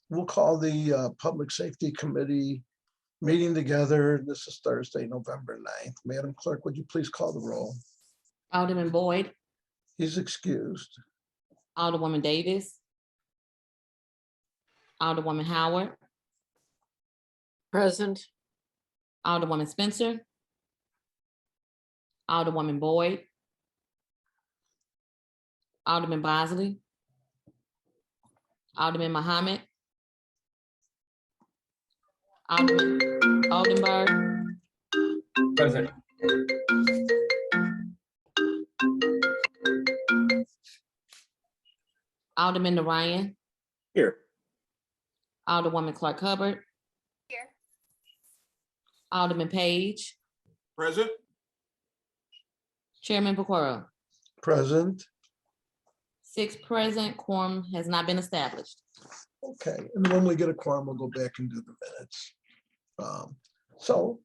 we'll call the Public Safety Committee meeting together. This is Thursday, November 9th. Madam Clerk, would you please call the roll? Alderman Boyd, He's excused. Alderwoman Davis, Alderwoman Howard, Present. Alderwoman Spencer, Alderwoman Boyd, Alderman Bosley, Alderman Muhammad, Alderman Oldenburg, Present. Alderman Narayan, Here. Alderwoman Clark Hubbard, Here. Alderman Page, Present. Chairman Pacoro. Present. 6 present, quorum has not been established. Okay, and when we get a quorum, we'll go back and do the minutes. So,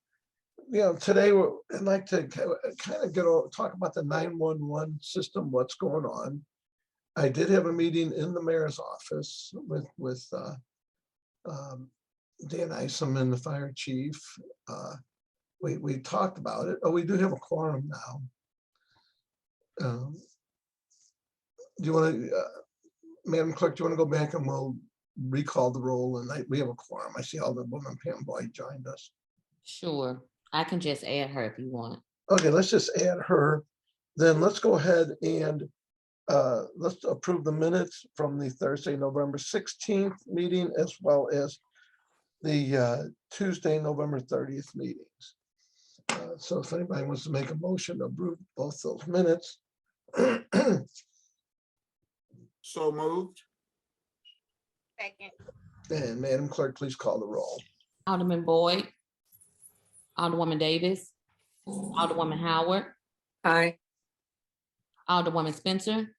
today I'd like to kind of talk about the 911 system, what's going on. I did have a meeting in the mayor's office with Dan Isom and the fire chief. We talked about it. Oh, we do have a quorum now. Do you want to, Madam Clerk, do you want to go back and we'll recall the roll? And we have a quorum. I see Alderwoman Pam Boyd joined us. Sure, I can just add her if you want. Okay, let's just add her. Then let's go ahead and let's approve the minutes from the Thursday, November 16th meeting, as well as the Tuesday, November 30th meetings. So if anybody wants to make a motion to approve both those minutes. So moved. Second. And Madam Clerk, please call the roll. Alderman Boyd, Alderwoman Davis, Alderwoman Howard, Aye. Alderwoman Spencer,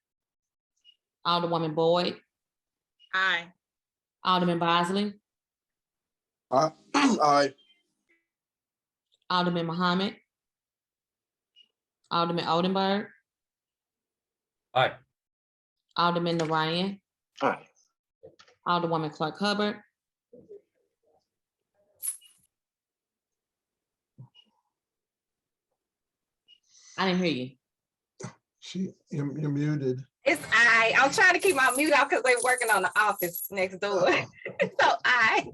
Alderwoman Boyd, Aye. Alderman Bosley, Aye. Alderman Muhammad, Alderman Oldenburg, Aye. Alderman Narayan, Aye. Alderwoman Clark Hubbard, I didn't hear you. You're muted. It's I. I'm trying to keep my mute off because they're working on the office next door. So I.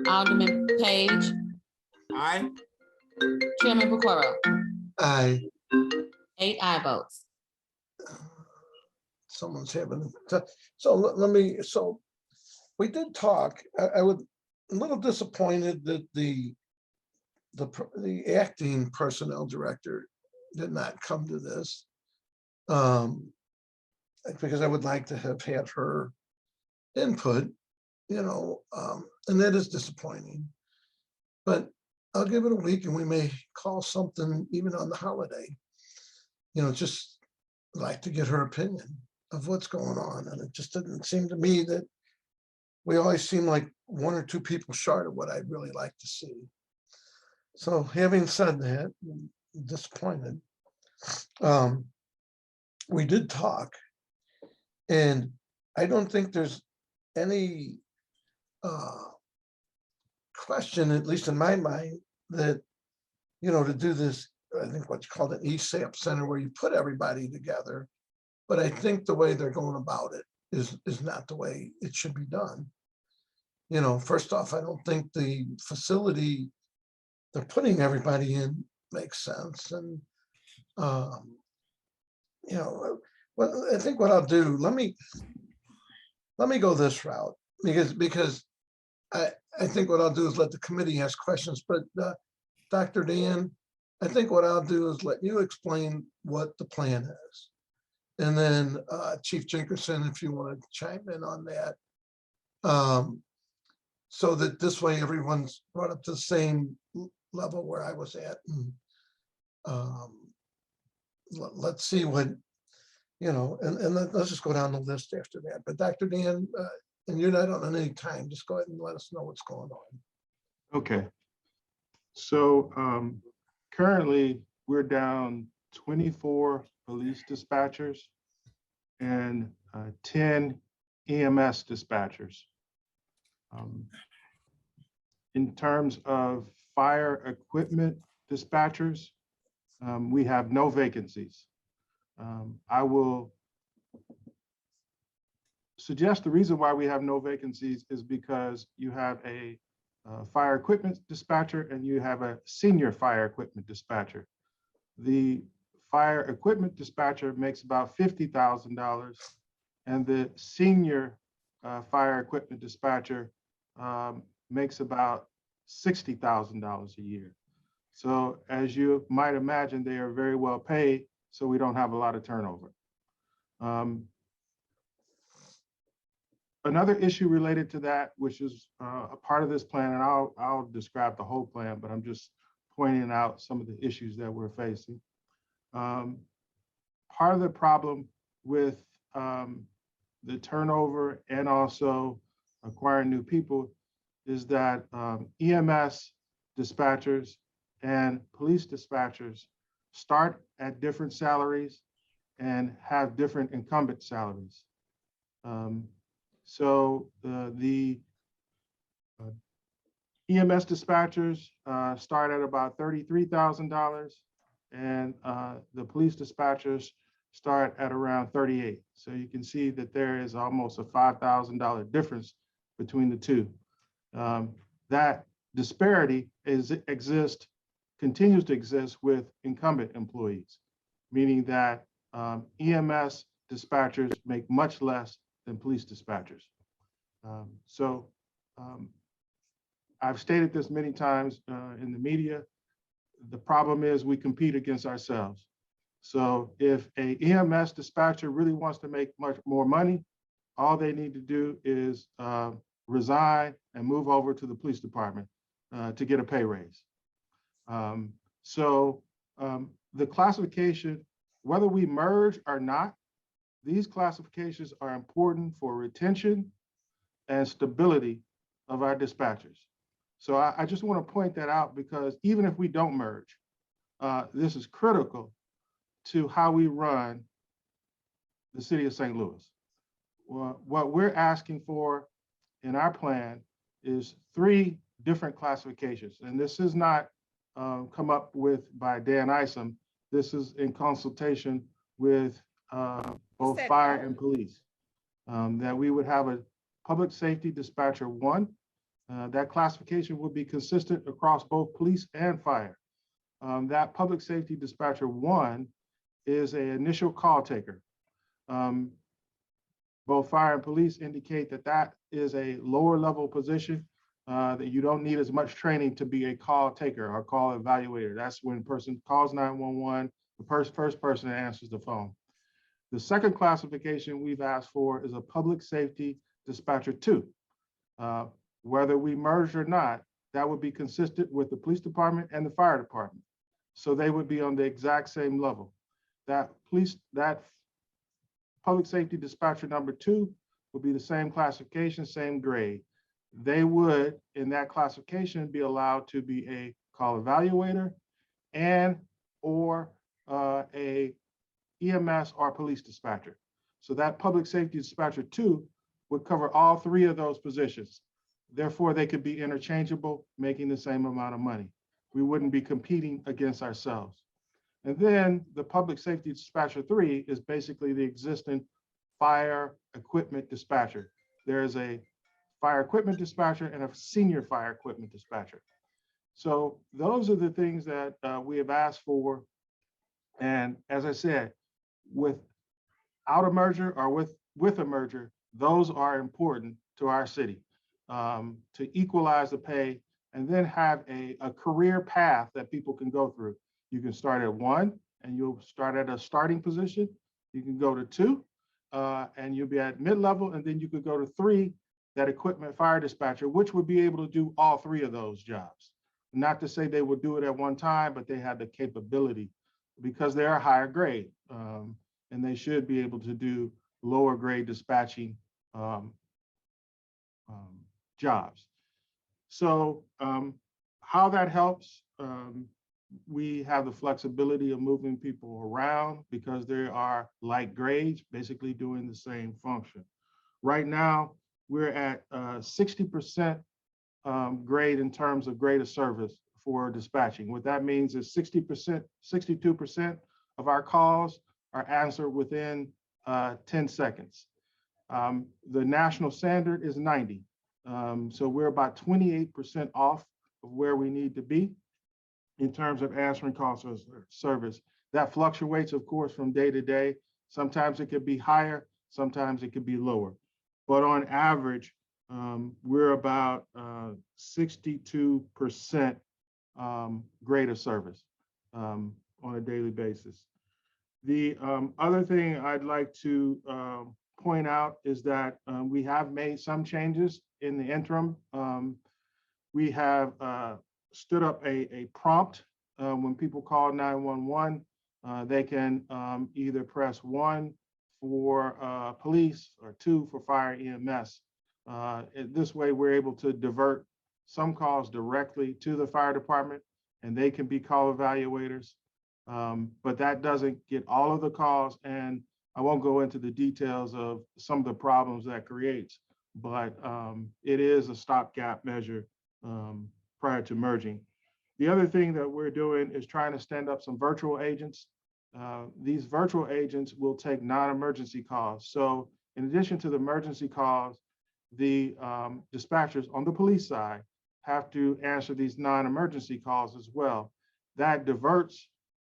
Alderman Page, Aye. Chairman Pacoro, Aye. 8 aye votes. Someone's having, so let me, so we did talk. I was a little disappointed that the acting personnel director did not come to this. Because I would like to have had her input, and that is disappointing. But I'll give it a week and we may call something even on the holiday. Just like to get her opinion of what's going on. And it just didn't seem to me that we always seem like 1 or 2 people short of what I'd really like to see. So having said that, I'm disappointed. We did talk, and I don't think there's any question, at least in my mind, that, to do this, I think what you call an ESAP center where you put everybody together. But I think the way they're going about it is not the way it should be done. First off, I don't think the facility they're putting everybody in makes sense. And, well, I think what I'll do, let me go this route because I think what I'll do is let the committee ask questions, but Dr. Dan, I think what I'll do is let you explain what the plan is. And then Chief Jenkinson, if you want to chime in on that. So that this way everyone's brought up to the same level where I was at. And, let's see what, and let's just go down the list after that. But Dr. Dan, and you're not on any time, just go ahead and let us know what's going on. Okay. So currently we're down 24 police dispatchers and 10 EMS dispatchers. In terms of fire equipment dispatchers, we have no vacancies. I will suggest the reason why we have no vacancies is because you have a fire equipment dispatcher and you have a senior fire equipment dispatcher. The fire equipment dispatcher makes about $50,000 and the senior fire equipment dispatcher makes about $60,000 a year. So as you might imagine, they are very well paid, so we don't have a lot of turnover. Another issue related to that, which is a part of this plan, and I'll describe the whole plan, but I'm just pointing out some of the issues that we're facing. Part of the problem with the turnover and also acquiring new people is that EMS dispatchers and police dispatchers start at different salaries and have different incumbent salaries. So the EMS dispatchers start at about $33,000 and the police dispatchers start at around 38. So you can see that there is almost a $5,000 difference between the two. That disparity continues to exist with incumbent employees, meaning that EMS dispatchers make much less than police dispatchers. I've stated this many times in the media. The problem is we compete against ourselves. So if a EMS dispatcher really wants to make much more money, all they need to do is resign and move over to the police department to get a pay raise. The classification, whether we merge or not, these classifications are important for retention and stability of our dispatchers. So I just want to point that out because even if we don't merge, this is critical to how we run the city of St. Louis. Well, what we're asking for in our plan is 3 different classifications. And this is not come up with by Dan Isom. This is in consultation with both fire and police, that we would have a public safety dispatcher 1. That classification would be consistent across both police and fire. That public safety dispatcher 1 is an initial call taker. Both fire and police indicate that that is a lower level position, that you don't need as much training to be a call taker or call evaluator. That's when a person calls 911, the first person that answers the phone. The second classification we've asked for is a public safety dispatcher 2. Whether we merge or not, that would be consistent with the police department and the fire department. So they would be on the exact same level. That public safety dispatcher number 2 would be the same classification, same grade. They would, in that classification, be allowed to be a call evaluator and or a EMS or police dispatcher. So that public safety dispatcher 2 would cover all 3 of those positions. Therefore, they could be interchangeable, making the same amount of money. We wouldn't be competing against ourselves. And then the public safety dispatcher 3 is basically the existing fire equipment dispatcher. There's a fire equipment dispatcher and a senior fire equipment dispatcher. So those are the things that we have asked for. And as I said, without a merger or with a merger, those are important to our city, to equalize the pay and then have a career path that people can go through. You can start at 1 and you'll start at a starting position. You can go to 2 and you'll be at mid-level, and then you could go to 3, that equipment fire dispatcher, which would be able to do all 3 of those jobs. Not to say they would do it at one time, but they have the capability because they are higher grade, and they should be able to do lower grade dispatching jobs. So how that helps, we have the flexibility of moving people around because they are like grades, basically doing the same function. Right now, we're at 60% grade in terms of grade of service for dispatching. What that means is 60%, 62% of our calls are answered within 10 seconds. The national standard is 90. So we're about 28% off of where we need to be in terms of answering calls for service. That fluctuates, of course, from day to day. Sometimes it could be higher, sometimes it could be lower. But on average, we're about 62% grade of service on a daily basis. The other thing I'd like to point out is that we have made some changes in the interim. We have stood up a prompt when people call 911. They can either press 1 for police or 2 for fire EMS. This way, we're able to divert some calls directly to the fire department, and they can be call evaluators. But that doesn't get all of the calls, and I won't go into the details of some of the problems that creates, but it is a stopgap measure prior to merging. The other thing that we're doing is trying to stand up some virtual agents. These virtual agents will take non-emergency calls. So in addition to the emergency calls, the dispatchers on the police side have to answer these non-emergency calls as well. That diverts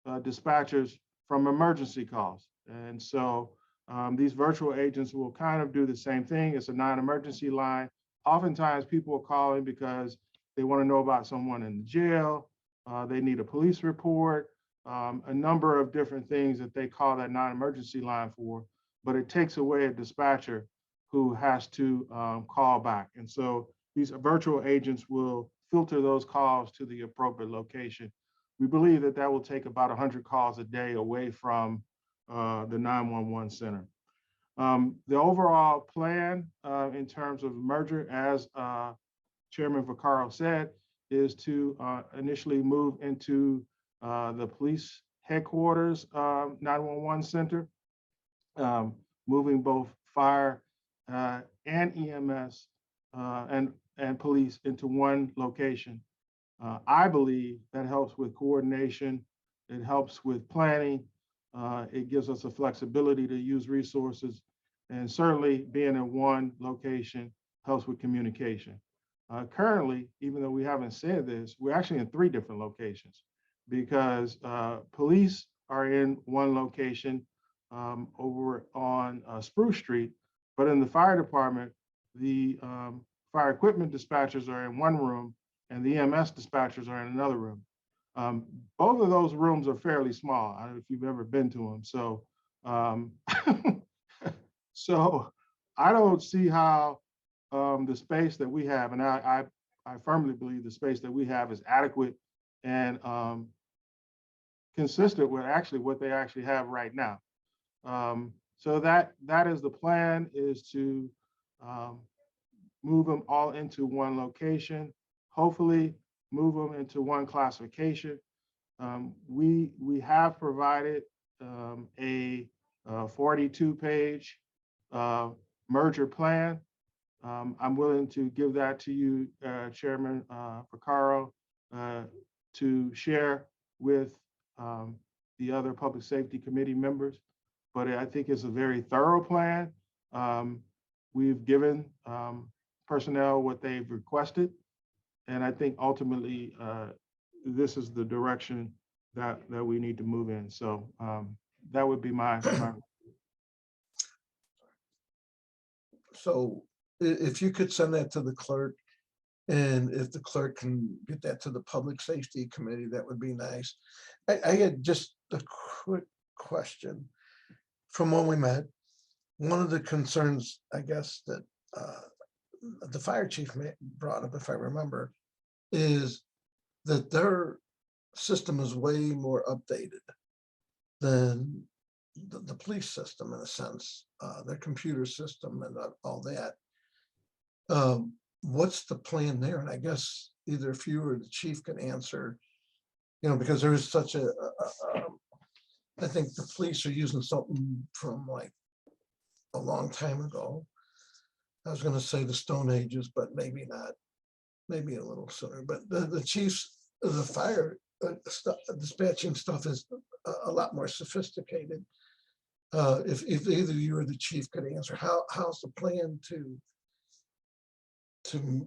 dispatchers from emergency calls. And so these virtual agents will kind of do the same thing. It's a non-emergency line. Oftentimes people are calling because they want to know about someone in jail. They need a police report, a number of different things that they call that non-emergency line for, but it takes away a dispatcher who has to call back. And so these virtual agents will filter those calls to the appropriate location. We believe that that will take about 100 calls a day away from the 911 center. The overall plan in terms of merger, as Chairman Vaccaro said, is to initially move into the police headquarters 911 center, moving both fire and EMS and police into one location. I believe that helps with coordination. It helps with planning. It gives us a flexibility to use resources, and certainly being in one location helps with communication. Currently, even though we haven't said this, we're actually in 3 different locations because police are in one location over on Spruce Street, but in the fire department, the fire equipment dispatchers are in one room and the EMS dispatchers are in another room. Both of those rooms are fairly small. I don't know if you've ever been to them. So, so I don't see how the space that we have, and I firmly believe the space that we have is adequate and consistent with actually what they actually have right now. So that is the plan, is to move them all into one location, hopefully move them into one classification. We have provided a 42-page merger plan. I'm willing to give that to you, Chairman Vaccaro, to share with the other Public Safety Committee members. But I think it's a very thorough plan. We've given personnel what they've requested. And I think ultimately, this is the direction that we need to move in. So that would be my. So if you could send that to the clerk, and if the clerk can get that to the Public Safety Committee, that would be nice. I had just a quick question. From when we met, one of the concerns, I guess, that the fire chief brought up, if I remember, is that their system is way more updated than the police system, in a sense, their computer system and all that. What's the plan there? And I guess either if you or the chief can answer, because there is such a I think the police are using something from like a long time ago. I was gonna say the Stone Ages, but maybe not, maybe a little sooner, but the chiefs, the fire dispatching stuff is a lot more sophisticated. If either you or the chief could answer, how's the plan to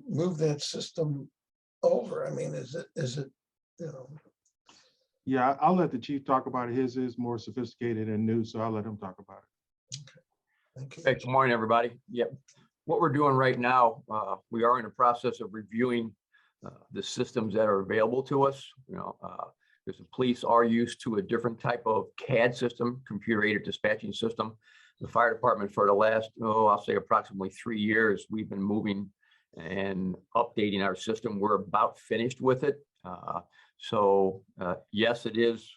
move that system over? I mean, is it, you know, Yeah, I'll let the chief talk about it. His is more sophisticated and new, so I'll let him talk about it. thank you. Hey, good morning, everybody. Yep. What we're doing right now, we are in the process of reviewing the systems that are available to us. You know, because the police are used to a different type of CAD system, computer-aided dispatching system. The fire department for the last, I'll say approximately 3 years, we've been moving and updating our system. We're about finished with it. So yes, it is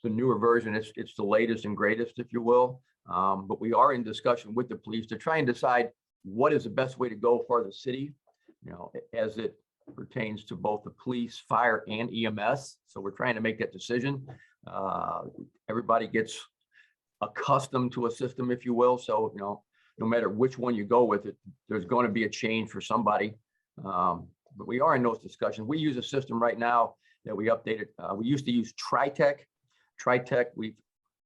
the newer version. It's the latest and greatest, if you will. But we are in discussion with the police to try and decide what is the best way to go for the city, you know, as it pertains to both the police, fire, and EMS. So we're trying to make that decision. Everybody gets accustomed to a system, if you will. So, you know, no matter which one you go with it, there's going to be a change for somebody. But we are in those discussions. We use a system right now that we updated. We used to use Tritech. Tritech,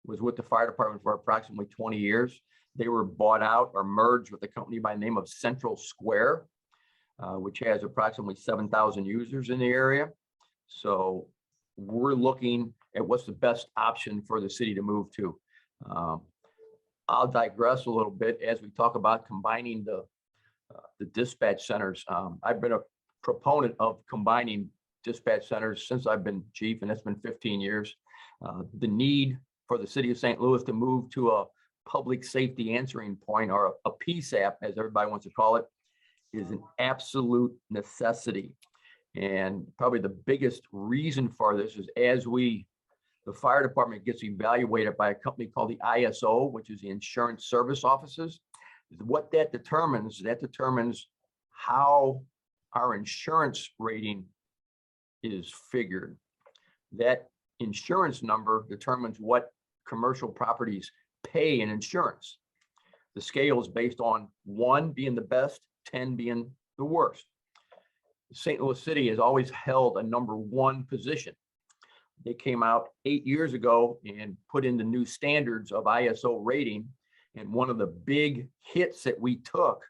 was with the fire department for approximately 20 years. They were bought out or merged with a company by the name of Central Square, which has approximately 7,000 users in the area. So we're looking at what's the best option for the city to move to. I'll digress a little bit as we talk about combining the dispatch centers. I've been a proponent of combining dispatch centers since I've been chief, and that's been 15 years. The need for the city of St. Louis to move to a public safety answering point, or a PSAP, as everybody wants to call it, is an absolute necessity. And probably the biggest reason for this is as the fire department gets evaluated by a company called the ISO, which is the Insurance Service Offices. What that determines how our insurance rating is figured. That insurance number determines what commercial properties pay in insurance. The scale is based on 1 being the best, 10 being the worst. St. Louis City has always held a #1 position. They came out 8 years ago and put in the new standards of ISO rating. And one of the big hits that we took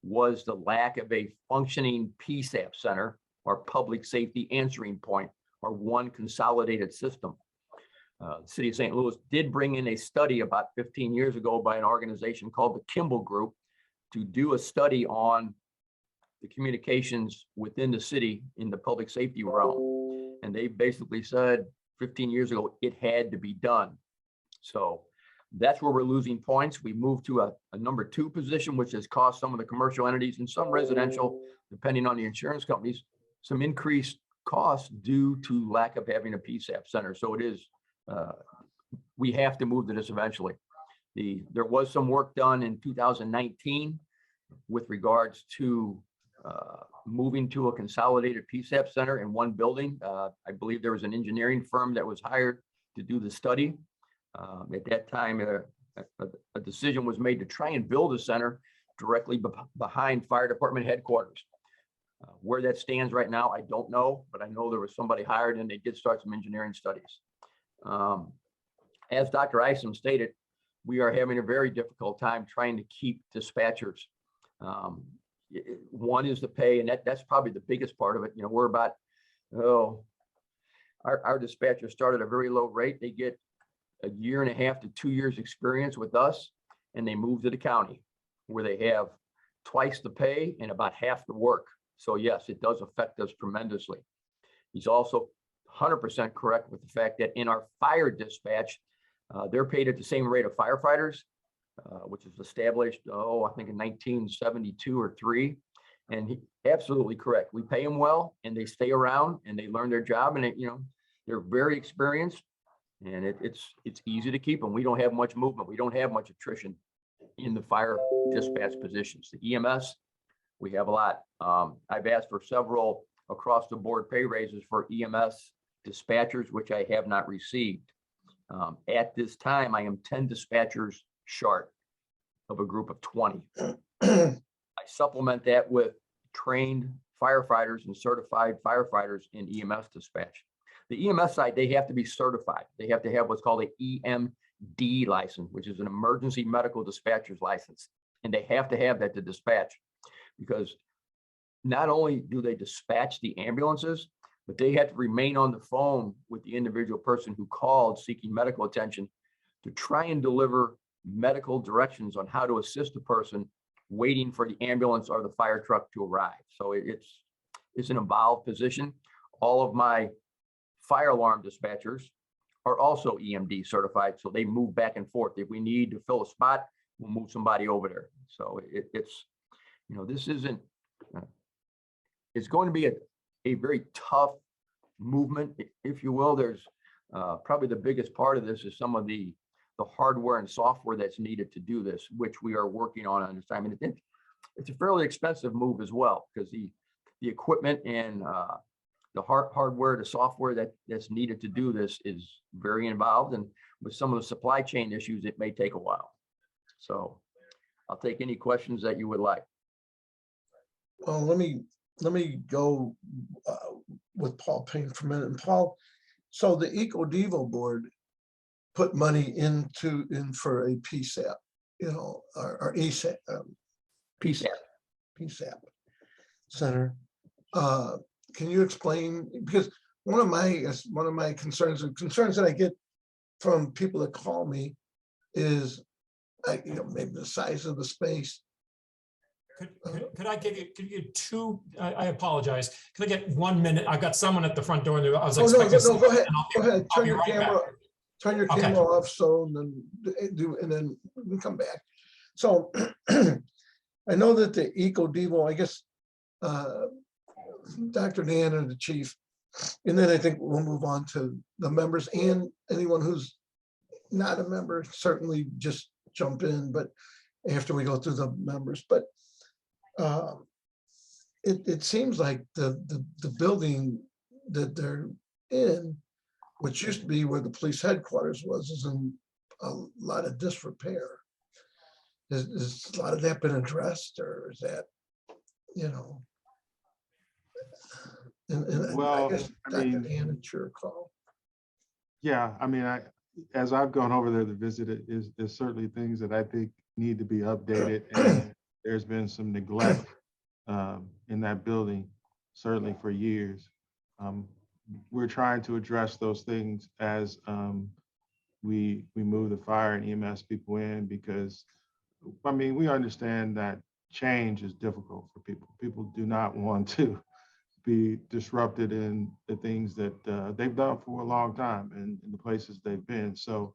was the lack of a functioning PSAP center, or public safety answering point, or one consolidated system. The city of St. Louis did bring in a study about 15 years ago by an organization called the Kimball Group to do a study on the communications within the city in the public safety realm. And they basically said 15 years ago, it had to be done. So that's where we're losing points. We moved to a #2 position, which has cost some of the commercial entities and some residential, depending on the insurance companies, some increased costs due to lack of having a PSAP center. So it is, we have to move to this eventually. There was some work done in 2019 with regards to moving to a consolidated PSAP center in one building. I believe there was an engineering firm that was hired to do the study. At that time, a decision was made to try and build a center directly behind fire department headquarters. Where that stands right now, I don't know, but I know there was somebody hired and they did start some engineering studies. As Dr. Isom stated, we are having a very difficult time trying to keep dispatchers. One is the pay, and that's probably the biggest part of it. You know, we're about, our dispatchers start at a very low rate. They get 1.5 to 2 years experience with us, and they move to the county where they have twice the pay and about half the work. So yes, it does affect us tremendously. He's also 100% correct with the fact that in our fire dispatch, they're paid at the same rate of firefighters, which was established, I think in 1972 or 3. And he absolutely correct. We pay them well, and they stay around, and they learn their job, and they're very experienced, and it's easy to keep them. We don't have much movement. We don't have much attrition in the fire dispatch positions. The EMS, we have a lot. I've asked for several across the board pay raises for EMS dispatchers, which I have not received. At this time, I am 10 dispatchers short of a group of 20. supplement that with trained firefighters and certified firefighters in EMS dispatch. The EMS side, they have to be certified. They have to have what's called a EMD license, which is an emergency medical dispatcher's license. And they have to have that to dispatch, because not only do they dispatch the ambulances, but they have to remain on the phone with the individual person who called seeking medical attention to try and deliver medical directions on how to assist the person waiting for the ambulance or the fire truck to arrive. So it's an involved position. All of my fire alarm dispatchers are also EMD certified, so they move back and forth. If we need to fill a spot, we'll move somebody over there. So it's, you know, this isn't, it's going to be a very tough movement, if you will. There's probably the biggest part of this is some of the hardware and software that's needed to do this, which we are working on this time. And it's a fairly expensive move as well, because the equipment and the hardware, the software that's needed to do this is very involved. And with some of the supply chain issues, it may take a while. So I'll take any questions that you would like. Well, let me go with Paul Payne for a minute. And Paul, so the EcoDevo board put money in for a PSAP, you know, or ESAP, PSAP center. Can you explain? Because one of my concerns that I get from people that call me is, you know, maybe the size of the space. Could I give you two? I apologize. Can I get 1 minute? I've got someone at the front door. I was expecting. No, go ahead. I'll Go ahead. I'll be right back. Turn your Okay. camera off, so and then we can come back. So I know that the EcoDevo, I guess, Dr. Dan and the chief, and then I think we'll move on to the members, and anyone who's not a member, certainly just jump in, but after we go through the members. But it seems like the building that they're in, which used to be where the police headquarters was, is in a lot of disrepair. Is a lot of that been addressed, or is that, you know? And Well, I guess, I Dr. mean, Dan, it's your call. Yeah, I mean, as I've gone over there to visit it, is certainly things that I think need to be updated. And there's been some neglect in that building, certainly for years. We're trying to address those things as we move the fire and EMS people in, because, I mean, we understand that change is difficult for people. People do not want to be disrupted in the things that they've done for a long time and in the places they've been. So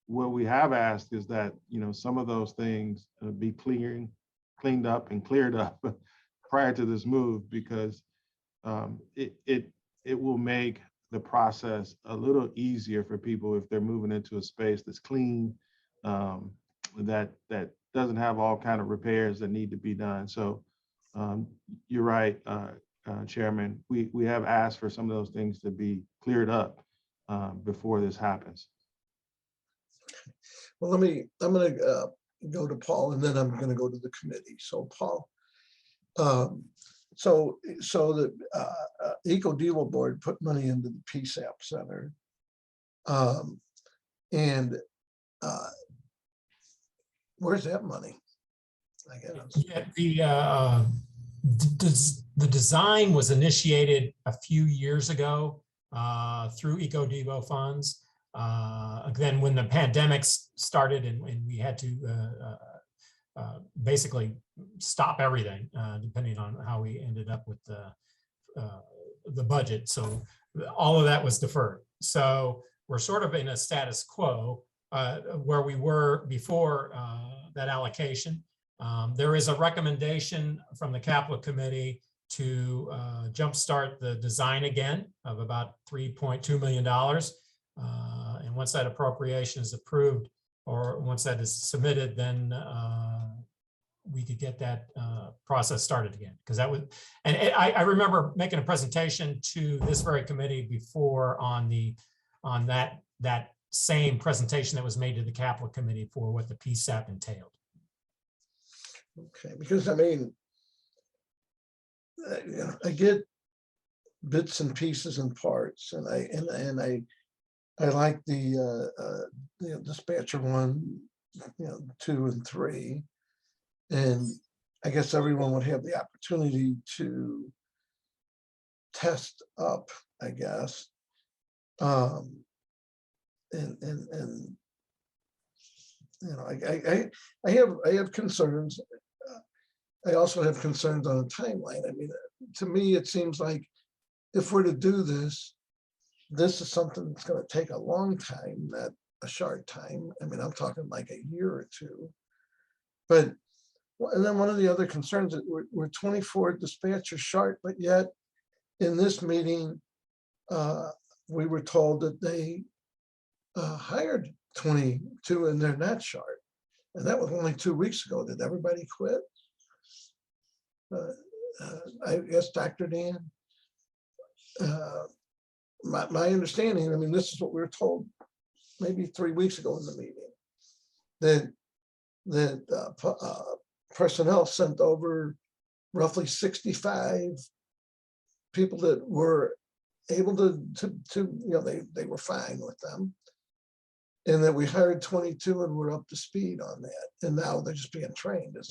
what we have asked is that, you know, some of those things be cleaned up and cleared up prior to this move, because it will make the process a little easier for people if they're moving into a space that's clean, that doesn't have all kind of repairs that need to be done. So you're right, Chairman, we have asked for some of those things to be cleared up before this happens. Well, I'm going to go to Paul, and then I'm going to go to the committee. So Paul, so the EcoDevo board put money into the PSAP center, and where's that money? I guess. Yeah, the design was initiated a few years ago through EcoDevo funds. Then when the pandemic started and we had to basically stop everything, depending on how we ended up with the budget. So all of that was deferred. So we're sort of in a status quo where we were before that allocation. There is a recommendation from the capital committee to jumpstart the design again of about $3.2 million. And once that appropriation is approved, or once that is submitted, then we could get that process started again. Because that was, and I remember making a presentation to this very committee before on that same presentation that was made to the capital committee for what the PSAP entailed. Okay, because I mean, you know, I get bits and pieces and parts, and I like the you know, dispatcher 1, you know, 2 and 3, and I guess everyone would have the opportunity to test up, I guess. And you know, I have concerns. I also have concerns on a timeline. I mean, to me, it seems like if we're to do this, this is something that's going to take a long time, not a short time. I mean, I'm talking like a year or two. But, and then one of the other concerns that we're 24 dispatchers short, but yet in this meeting, we were told that they hired 22 and they're not short. And that was only 2 weeks ago. Did everybody quit? I guess, Dr. Dan, my understanding, I mean, this is what we were told maybe 3 weeks ago in the meeting, that personnel sent over roughly 65 people that were able to you know, they were fine with them, and that we hired 22 and we're up to speed on that, and now they're just being trained. Is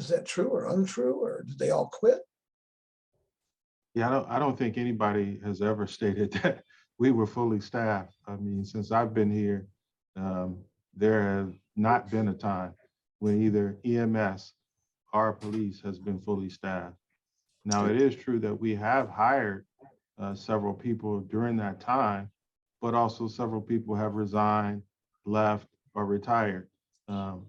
that true or untrue, or did they all quit? Yeah, I don't think anybody has ever stated that we were fully staffed. I mean, since I've been here, there has not been a time when either EMS or police has been fully staffed. Now, it is true that we have hired several people during that time, but also several people have resigned, left, or retired. An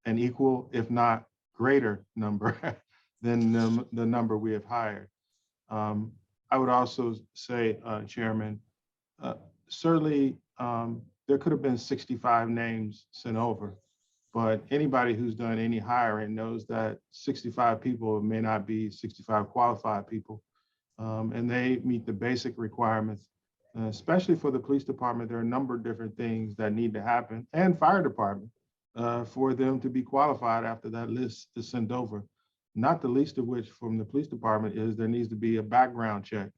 equal, if not greater number than the number we have hired. I would also say, Chairman, certainly there could have been 65 names sent over, but anybody who's done any hiring knows that 65 people may not be 65 qualified people, and they meet the basic requirements, especially for the police department. There are a number of different things that need to happen, and fire department, for them to be qualified after that list is sent over. Not the least of which from the police department is there needs to be a background check.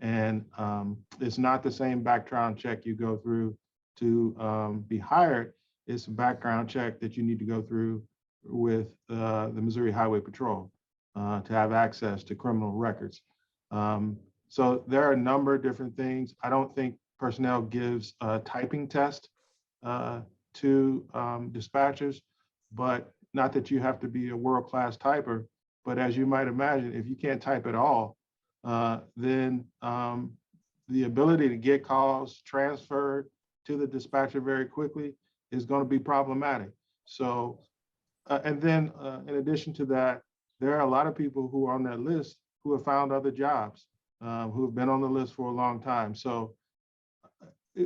It's not the same background check you go through to be hired. It's a background check that you need to go through with the Missouri Highway Patrol to have access to criminal records. So there are a number of different things. I don't think personnel gives a typing test to dispatchers, but not that you have to be a world-class typer, but as you might imagine, if you can't type at all, then the ability to get calls transferred to the dispatcher very quickly is going to be problematic. So, and then in addition to that, there are a lot of people who are on that list who have found other jobs, who have been on the list for a long time. So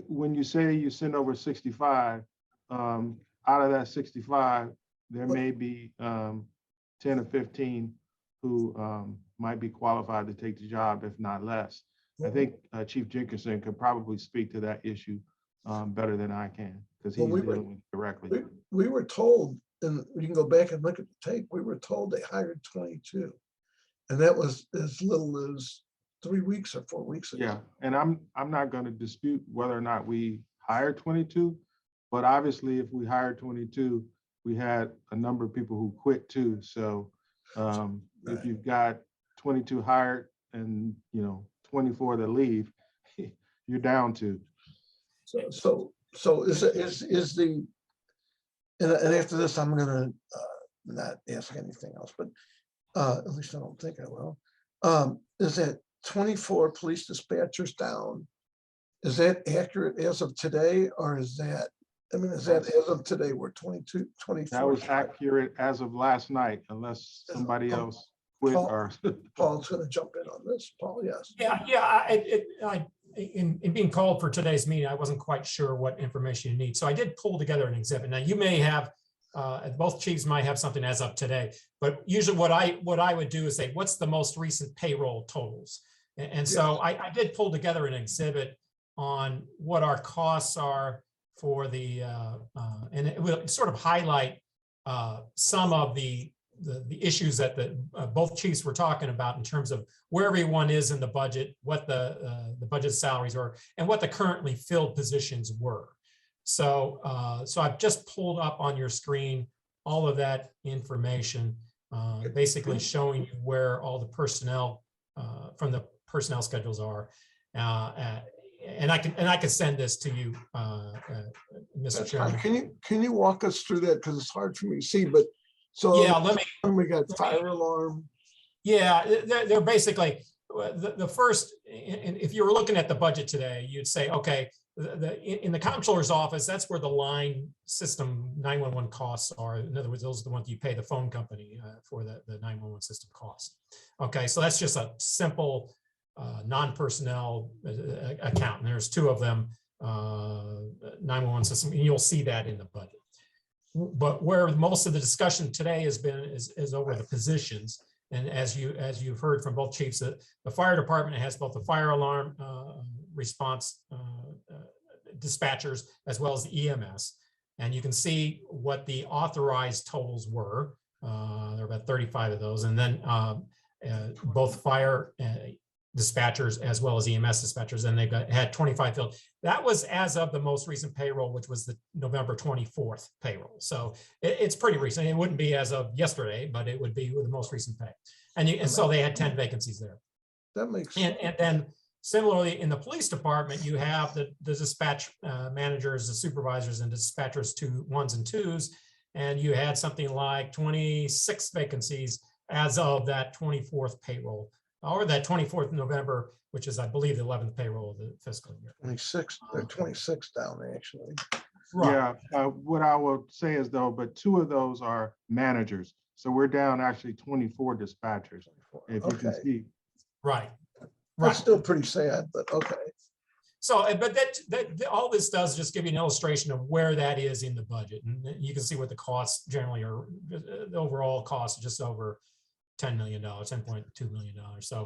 when you say you send over 65, out of that 65, there may be 10 or 15 who might be qualified to take the job, if not less. I think Chief Jenkinson could probably speak to that issue better than I can, because he's dealing with it directly. We were told, and you can go back and look at the tape, we were told they hired 22. And that was as little as 3 weeks or 4 weeks ago. Yeah, and I'm not going to dispute whether or not we hired 22, but obviously if we hired 22, we had a number of people who quit too. So if you've got 22 hired and 24 that leave, you're down to. So is the, and after this, I'm gonna not ask anything else, but at least I don't think I will. Is that 24 police dispatchers down? Is that accurate as of today, or is that, I mean, is that as of today, we're 22, 24? That was accurate as of last night, unless somebody else quit or. Paul's gonna jump in on this. Paul, yes. Yeah. In being called for today's meeting, I wasn't quite sure what information you need. So I did pull together an exhibit. Now you may have, both chiefs might have something as of today, but usually what I would do is say, what's the most recent payroll totals? And so I did pull together an exhibit on what our costs are for the, and it will sort of highlight some of the the issues that both chiefs were talking about in terms of where everyone is in the budget, what the budget salaries are, and what the currently filled positions were. So I've just pulled up on your screen all of that information, basically showing you where all the personnel from the personnel schedules are. And I can send this to you, Mr. That's fine. Chairman. Can you walk us through that? Because it's hard for me to see, but so Yeah, let me. we got fire alarm. Yeah, they're basically the first, and if you were looking at the budget today, you'd say, okay, in the comptroller's office, that's where the line system 911 costs are. In other words, those are the ones you pay the phone company for the 911 system costs. Okay, so that's just a simple non-personnel account, and there's two of them, 911 system, and you'll see that in the budget. But where most of the discussion today has been is over the positions. And as you've heard from both chiefs, the fire department has both the fire alarm response dispatchers as well as the EMS. And you can see what the authorized totals were. There are about 35 of those. And then both fire dispatchers as well as EMS dispatchers, and they've had 25 filled. That was as of the most recent payroll, which was the November 24th payroll. So it's pretty recent. It wouldn't be as of yesterday, but it would be with the most recent pay. And so they had 10 vacancies there. That makes sense. And then similarly in the police department, you have the dispatch managers, the supervisors, and dispatchers ones and twos, and you had something like 26 vacancies as of that 24th payroll, or that 24th of November, which is, I believe, the 11th payroll of the fiscal year. 26, they're 26 down actually. Right. Yeah, what I will say is though, but 2 of those are managers. So we're down actually 24 dispatchers, if you can Okay, see. Right. that's Right. still pretty sad, but okay. So, but that all this does is just give you an illustration of where that is in the budget, and you can see what the costs generally are. The overall cost is just over $10 million, $10.2 million. So,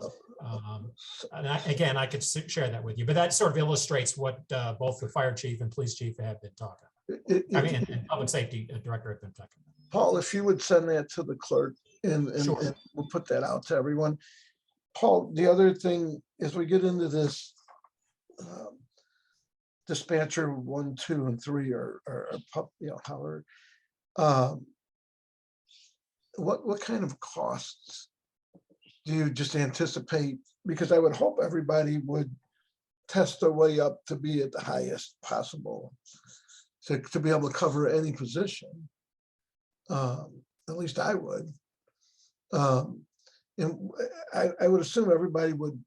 and again, I could share that with you, but that sort of illustrates what both the fire chief and police chief have been talking about. I mean, and public safety director have been talking about. Paul, if you would send that to the clerk and Sure. we'll put that out to everyone. Paul, the other thing is we get into this dispatcher 1, 2, and 3 or however. What kind of costs do you just anticipate? Because I would hope everybody would test their way up to be at the highest possible to be able to cover any position. At least I would. And I would assume everybody would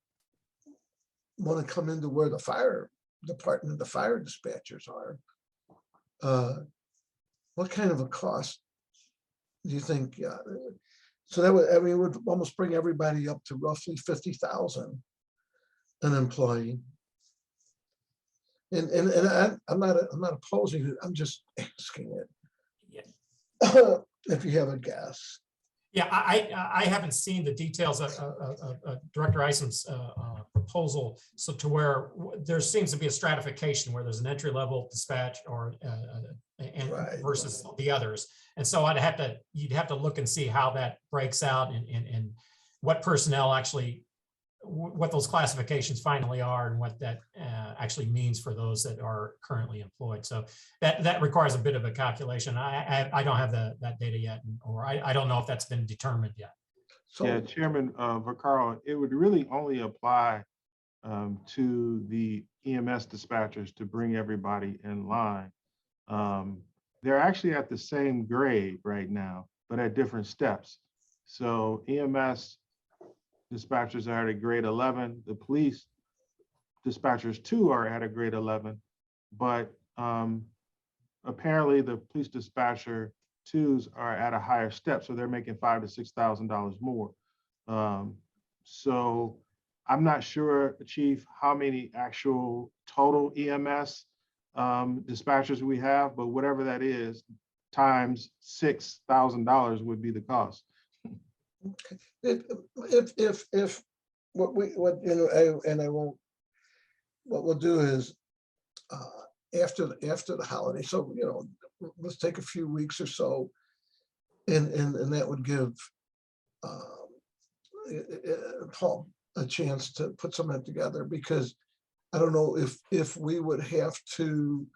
want to come into where the fire department, the fire dispatchers are. What kind of a cost do you think? So that would, I mean, it would almost bring everybody up to roughly 50,000 an employee. And I'm not opposing it. I'm just asking it. Yeah. If you have a guess. Yeah, I haven't seen the details of Director Isom's proposal, so to where there seems to be a stratification where there's an entry level dispatch or Right. versus the others, and so you'd have to look and see how that breaks out and what personnel actually, what those classifications finally are, and what that actually means for those that are currently employed. So that requires a bit of a calculation. I don't have that data yet, or I don't know if that's been determined yet. So Yeah, Chairman Vaccaro, it would really only apply to the EMS dispatchers to bring everybody in line. They're actually at the same grade right now, but at different steps. So EMS dispatchers are at a grade 11. The police dispatchers too are at a grade 11, but apparently the police dispatcher twos are at a higher step, so they're making $5,000 to $6,000 more. So I'm not sure, Chief, how many actual total EMS dispatchers we have, but whatever that is, times $6,000 would be the cost. if what we'll do is after the holiday, so let's take a few weeks or so, And that would give Paul a chance to put something together, because I don't know if we would have to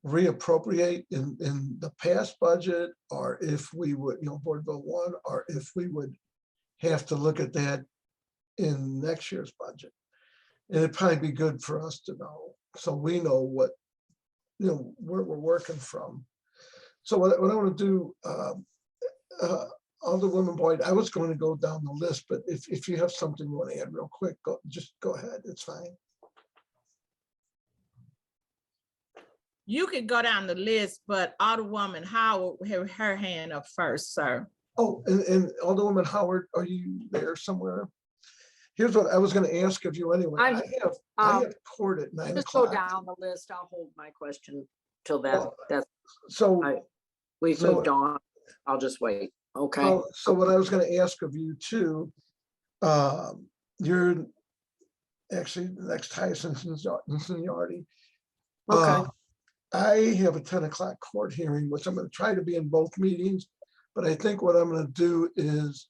reappropriate in the past budget, or if we would, Board Bill 1, or if we would have to look at that in next year's budget. And it'd probably be good for us to know, so we know what, where we're working from. So what I want to do, Alderwoman Boyd, I was going to go down the list, but if you have something you want to add real quick, just go ahead. It's fine. You could go down the list, but Alderwoman Howard have her hand up first, sir. Oh, and Alderwoman Howard, are you there somewhere? Here's what I was going to ask of you anyway. I'm- I have court at 9 Just go o'clock. down the list. I'll hold my question till then. Well, That's, So, we've so- moved on. I'll just wait. Okay. so what I was going to ask of you too, you're actually the next highest in seniority. Okay. I have a 10 o'clock court hearing, which I'm going to try to be in both meetings, but I think what I'm going to do is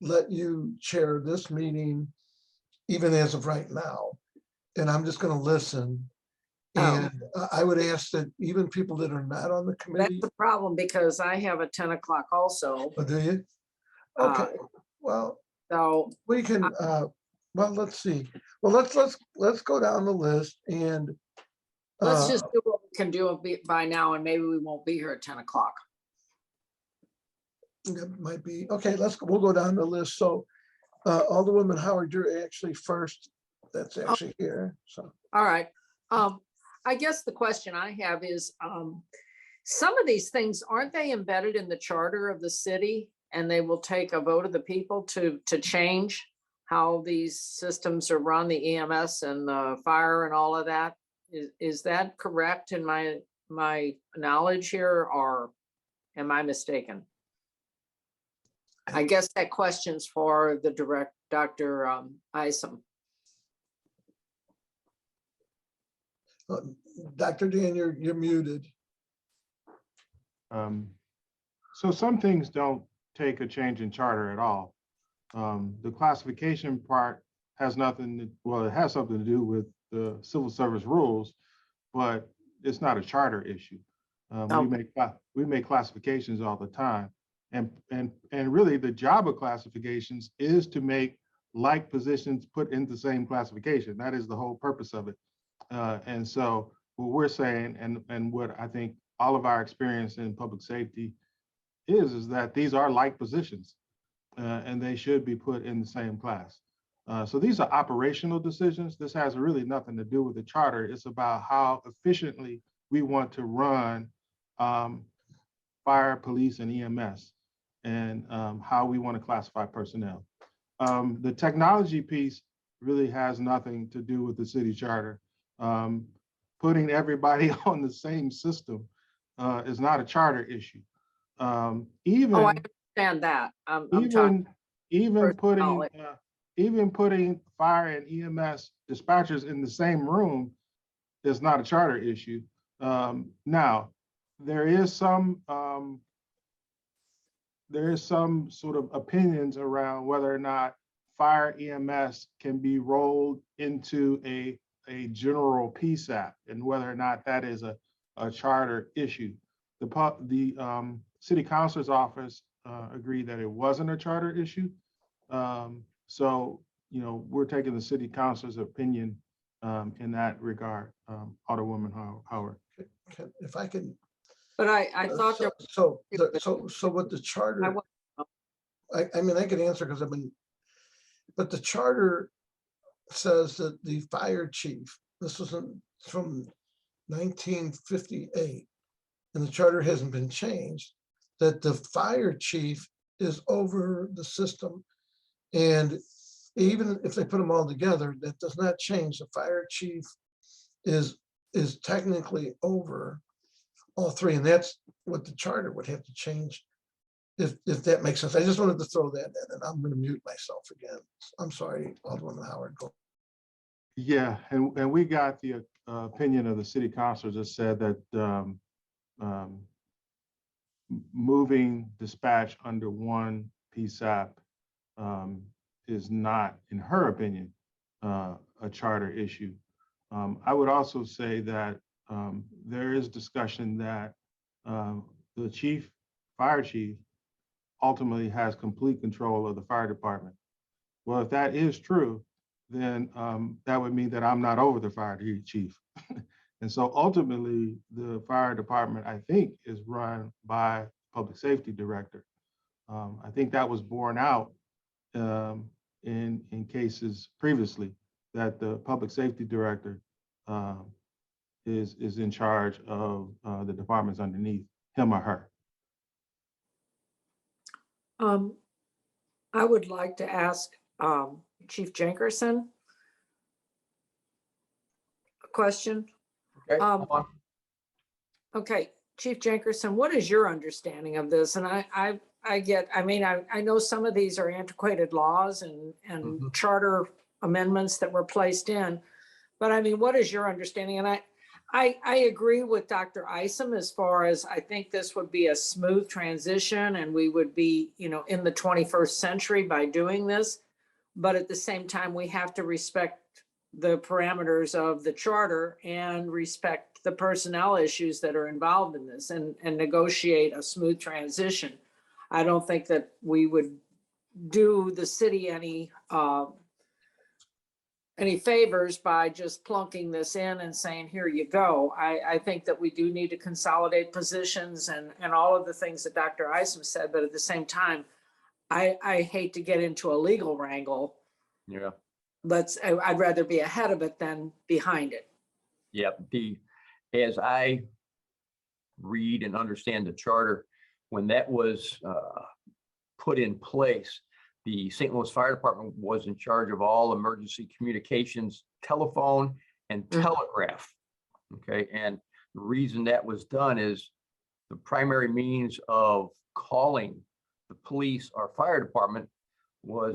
let you chair this meeting, even as of right now, and I'm just going to listen. And I would ask that even people that are not on the That's committee. the problem because I have a 10 o'clock also. Oh, do you? Okay, well, So we can, well, let's see. Well, let's go down the list and. let's just do what we can do by now, and maybe we won't be here at 10 o'clock. It might be, okay, we'll go down the list. So Alderwoman Howard, you're actually first. That's actually here, so. All right. I guess the question I have is, some of these things, aren't they embedded in the charter of the city? And they will take a vote of the people to change how these systems are run, the EMS and the fire and all of that? Is that correct in my knowledge here, or am I mistaken? I guess that question's for the Dr. Isom. Dr. Dan, you're muted. So some things don't take a change in charter at all. The classification part has nothing, well, it has something to do with the civil service rules, but it's not a charter issue. We make classifications all the time. And really the job of classifications is to make like positions put in the same classification. That is the whole purpose of it. And so what we're saying, and what I think all of our experience in public safety is that these are like positions, and they should be put in the same class. So these are operational decisions. This has really nothing to do with the charter. It's about how efficiently we want to run fire, police, and EMS, and how we want to classify personnel. The technology piece really has nothing to do with the city charter. Putting everybody on the same system is not a charter issue. Even I understand that. Even putting fire and EMS dispatchers in the same room is not a charter issue. Now, there is some sort of opinions around whether or not fire EMS can be rolled into a general PSAP, and whether or not that is a charter issue. The city councilor's office agreed that it wasn't a charter issue. So, we're taking the city councilor's opinion in that regard, Alderwoman Howard. If I can. But I thought there. So what the charter, I mean, I could answer because but the charter says that the fire chief, this was from 1958, and the charter hasn't been changed, that the fire chief is over the system. And even if they put them all together, that does not change. The fire chief is technically over all three, and that's what the charter would have to change, if that makes sense. I just wanted to throw that in, and I'm going to mute myself again. I'm sorry, Alderman Howard. Yeah, and we got the opinion of the city councilor that said that moving dispatch under one PSAP is not, in her opinion, a charter issue. I would also say that there is discussion that the fire chief ultimately has complete control of the fire department. Well, if that is true, then that would mean that I'm not over the fire chief. And so ultimately, the fire department, I think, is run by public safety director. I think that was borne out in cases previously, that the public safety director is in charge of the departments underneath him or her. I would like to ask Chief Jenkerson a question. Okay, come on. Okay, Chief Jenkerson, what is your understanding of this? And I know some of these are antiquated laws and Mhm. charter amendments that were placed in, but I mean, what is your understanding? And I agree with Dr. Isom as far as I think this would be a smooth transition and we would be, in the 21st century by doing this. But at the same time, we have to respect the parameters of the charter and respect the personnel issues that are involved in this and negotiate a smooth transition. I don't think that we would do the city any favors by just plunking this in and saying, here you go. I think that we do need to consolidate positions and all of the things that Dr. Isom said, but at the same time, I hate to get into a legal wrangle. Yeah. I'd rather be ahead of it than behind it. Yep. As I read and understand the charter, when that was put in place, the St. Louis Fire Department was in charge of all emergency communications, telephone and telegraph. Okay. And the reason that was done is the primary means of calling the police or fire department was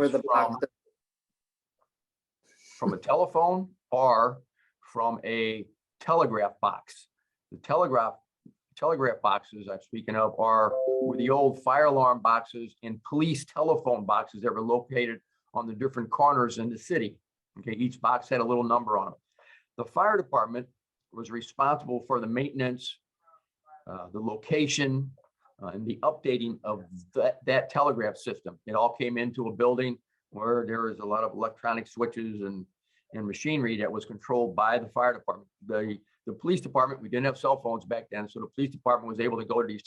from a telephone or from a telegraph box. The telegraph boxes I'm speaking of were the old fire alarm boxes and police telephone boxes that were located on the different corners in the city. Okay, each box had a little number on them. The fire department was responsible for the maintenance, the location, and the updating of that telegraph system. It all came into a building where there was a lot of electronic switches and machinery that was controlled by the fire department. The police department, we didn't have cell phones back then, so the police department was able to go to these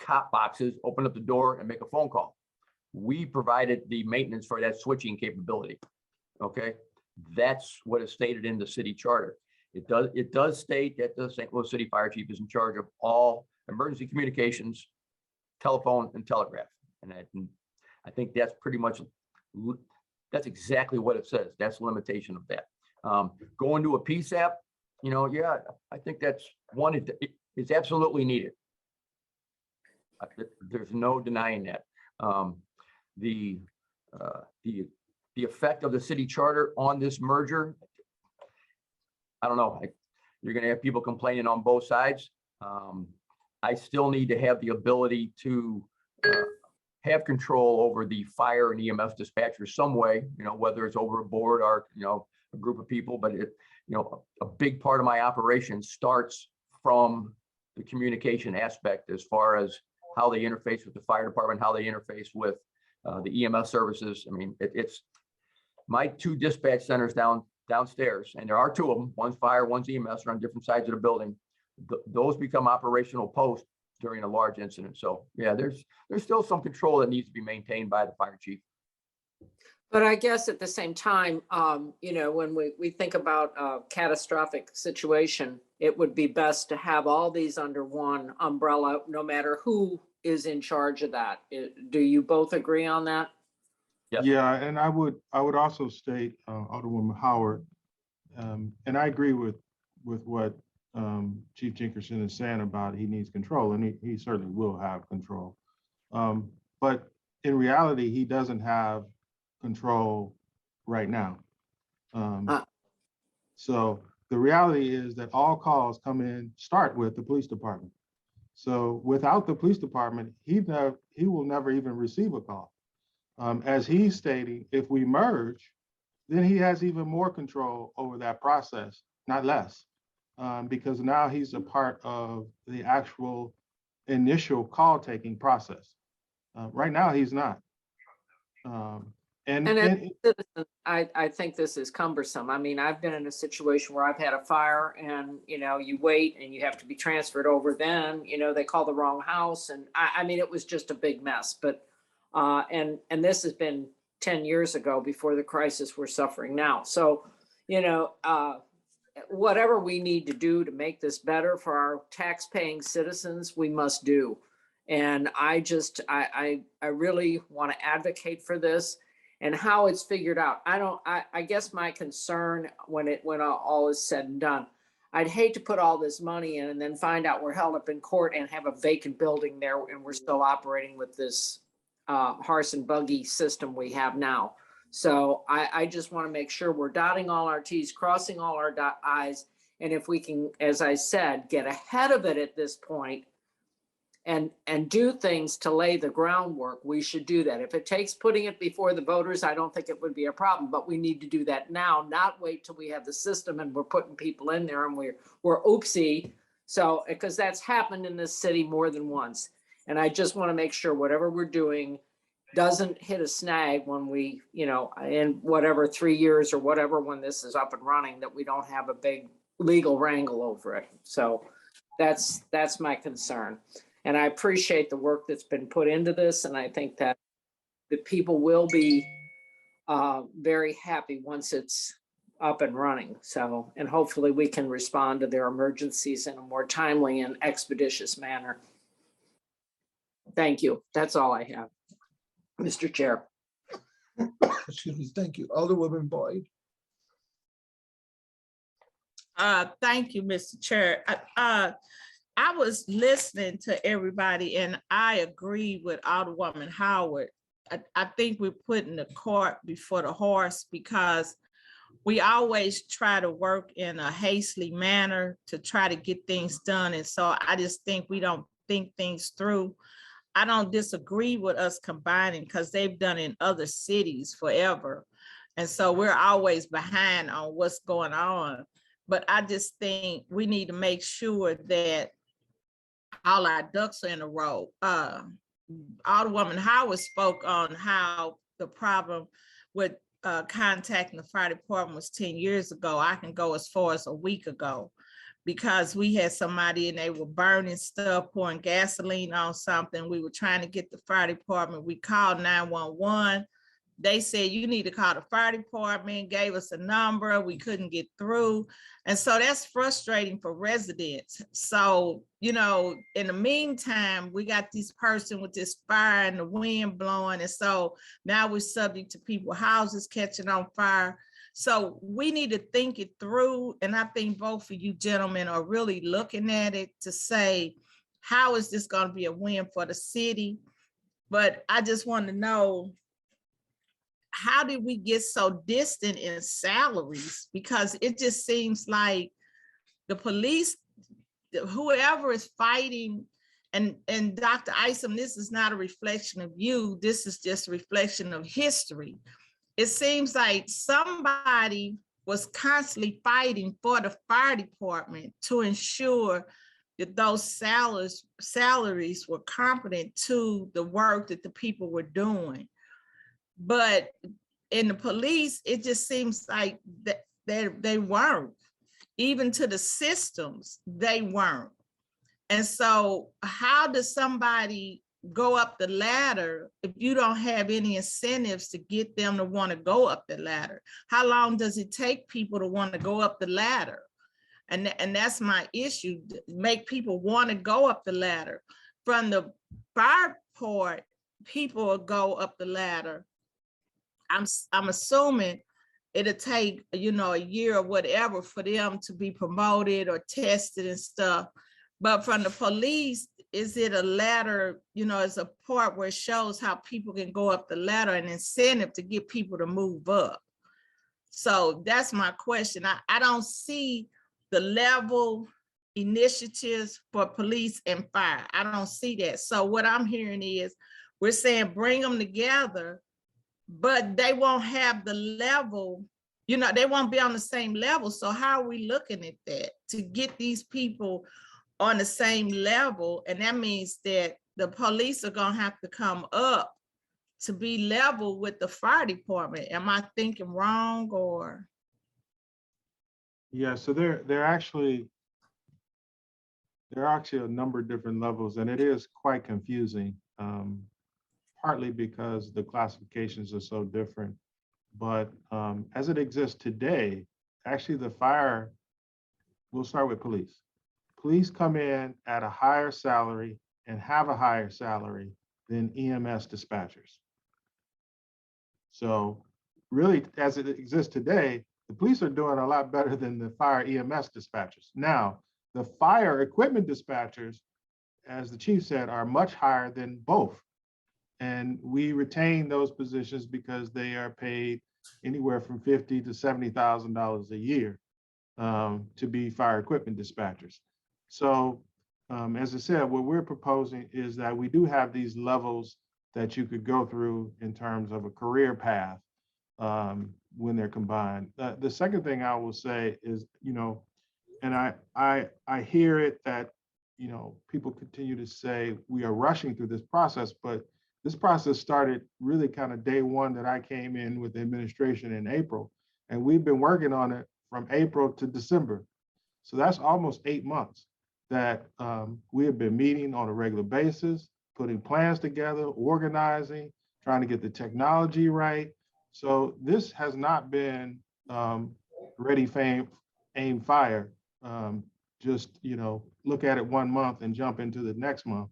cop boxes, open up the door and make a phone call. We provided the maintenance for that switching capability. Okay, that's what is stated in the city charter. It does state that the St. Louis City Fire Chief is in charge of all emergency communications, telephone and telegraph. And I think that's that's exactly what it says. That's the limitation of that. Going to a PSAP, yeah, I think that's one, it's absolutely needed. There's no denying that. The effect of the city charter on this merger, I don't know. You're going to have people complaining on both sides. I still need to have the ability to have control over the fire and EMS dispatchers some way, whether it's over a board or, a group of people, but a big part of my operation starts from the communication aspect as far as how they interface with the fire department, how they interface with the EMS services. I mean, it's my two dispatch centers downstairs, and there are two of them, one's fire, one's EMS, are on different sides of the building. Those become operational posts during a large incident. So yeah, there's still some control that needs to be maintained by the fire chief. But I guess at the same time, when we think about a catastrophic situation, it would be best to have all these under one umbrella, no matter who is in charge of that. Do you both agree on that? Yes. Yeah, and I would also state, Alderwoman Howard, and I agree with what Chief Jenkerson is saying about he needs control, and he certainly will have control. But in reality, he doesn't have control right now. So the reality is that all calls start with the police department. So without the police department, he will never even receive a call. As he's stating, if we merge, then he has even more control over that process, not less, because now he's a part of the actual initial call taking process. Right now, he's not. And as a citizen, I think this is cumbersome. I mean, I've been in a situation where I've had a fire and, you know, you wait and you have to be transferred over. Then, you know, they call the wrong house. And I mean, it was just a big mess. But, and this has been 10 years ago before the crisis we're suffering now. So, you know, whatever we need to do to make this better for our tax-paying citizens, we must do. And I really want to advocate for this. And how it's figured out. I guess my concern when all is said and done, I'd hate to put all this money in and then find out we're held up in court and have a vacant building there and we're still operating with this horse and buggy system we have now. So I just want to make sure we're dotting all our T's, crossing all our I's. And if we can, as I said, get ahead of it at this point, and do things to lay the groundwork, we should do that. If it takes putting it before the voters, I don't think it would be a problem, but we need to do that now, not wait till we have the system and we're putting people in there and we're oopsie. So, because that's happened in this city more than once. And I just want to make sure whatever we're doing doesn't hit a snag when we, you know, in whatever 3 years or whatever, when this is up and running, that we don't have a big legal wrangle over it. So that's my concern. And I appreciate the work that's been put into this. And I think that the people will be very happy once it's up and running. So, and hopefully we can respond to their emergencies in a more timely and expeditious manner. Thank you. That's all I have, Mr. Chair. Excuse me. Thank you. Alderwoman Boyd. Thank you, Mr. Chair. I was listening to everybody and I agree with Alderwoman Howard. I think we're putting the cart before the horse because we always try to work in a hastily manner to try to get things done. And so I just think we don't think things through. I don't disagree with us combining because they've done in other cities forever. And so we're always behind on what's going on. But I just think we need to make sure that all our ducks are in a row. Alderwoman Howard spoke on how the problem with contacting the fire department was 10 years ago. I can go as far as a week ago because we had somebody and they were burning stuff, pouring gasoline on something. We were trying to get the fire department. We called 911. They said, you need to call the fire department, gave us a number. We couldn't get through. And so that's frustrating for residents. So, you know, in the meantime, we got this person with this fire and the wind blowing. And so now we're subject to people's houses catching on fire. So we need to think it through. And I think both of you gentlemen are really looking at it to say, how is this going to be a win for the city? But I just want to know, how did we get so distant in salaries? Because it just seems like the police, whoever is fighting, and Dr. Isom, this is not a reflection of you, this is just a reflection of history. It seems like somebody was constantly fighting for the fire department to ensure that those salaries were competent to the work that the people were doing. But in the police, it just seems like that they weren't. Even to the systems, they weren't. And so how does somebody go up the ladder if you don't have any incentives to get them to want to go up the ladder? How long does it take people to want to go up the ladder? And that's my issue, make people want to go up the ladder. From the fire part, people will go up the ladder. I'm assuming it'll take, you know, a year or whatever for them to be promoted or tested and stuff. But from the police, is it a ladder, you know, it's a part where it shows how people can go up the ladder, an incentive to get people to move up. So that's my question. I don't see the level initiatives for police and fire. I don't see that. So what I'm hearing is we're saying bring them together, but they won't have the level, you know, they won't be on the same level. So how are we looking at that to get these people on the same level? And that means that the police are gonna have to come up to be level with the fire department. Am I thinking wrong or? Yeah, so there are actually a number of different levels, and it is quite confusing, partly because the classifications are so different. But as it exists today, actually the fire, we'll start with police. Police come in at a higher salary and have a higher salary than EMS dispatchers. So really, as it exists today, the police are doing a lot better than the fire EMS dispatchers. Now, the fire equipment dispatchers, as the chief said, are much higher than both. And we retain those positions because they are paid anywhere from $50,000 to $70,000 a year to be fire equipment dispatchers. So as I said, what we're proposing is that we do have these levels that you could go through in terms of a career path when they're combined. The second thing I will say is, you know, and I hear it that, you know, people continue to say we are rushing through this process, but this process started really kind of day one that I came in with the administration in April, and we've been working on it from April to December. So that's almost 8 months that we have been meeting on a regular basis, putting plans together, organizing, trying to get the technology right. So this has not been ready, aim, fire. Just, you know, look at it 1 month and jump into the next month.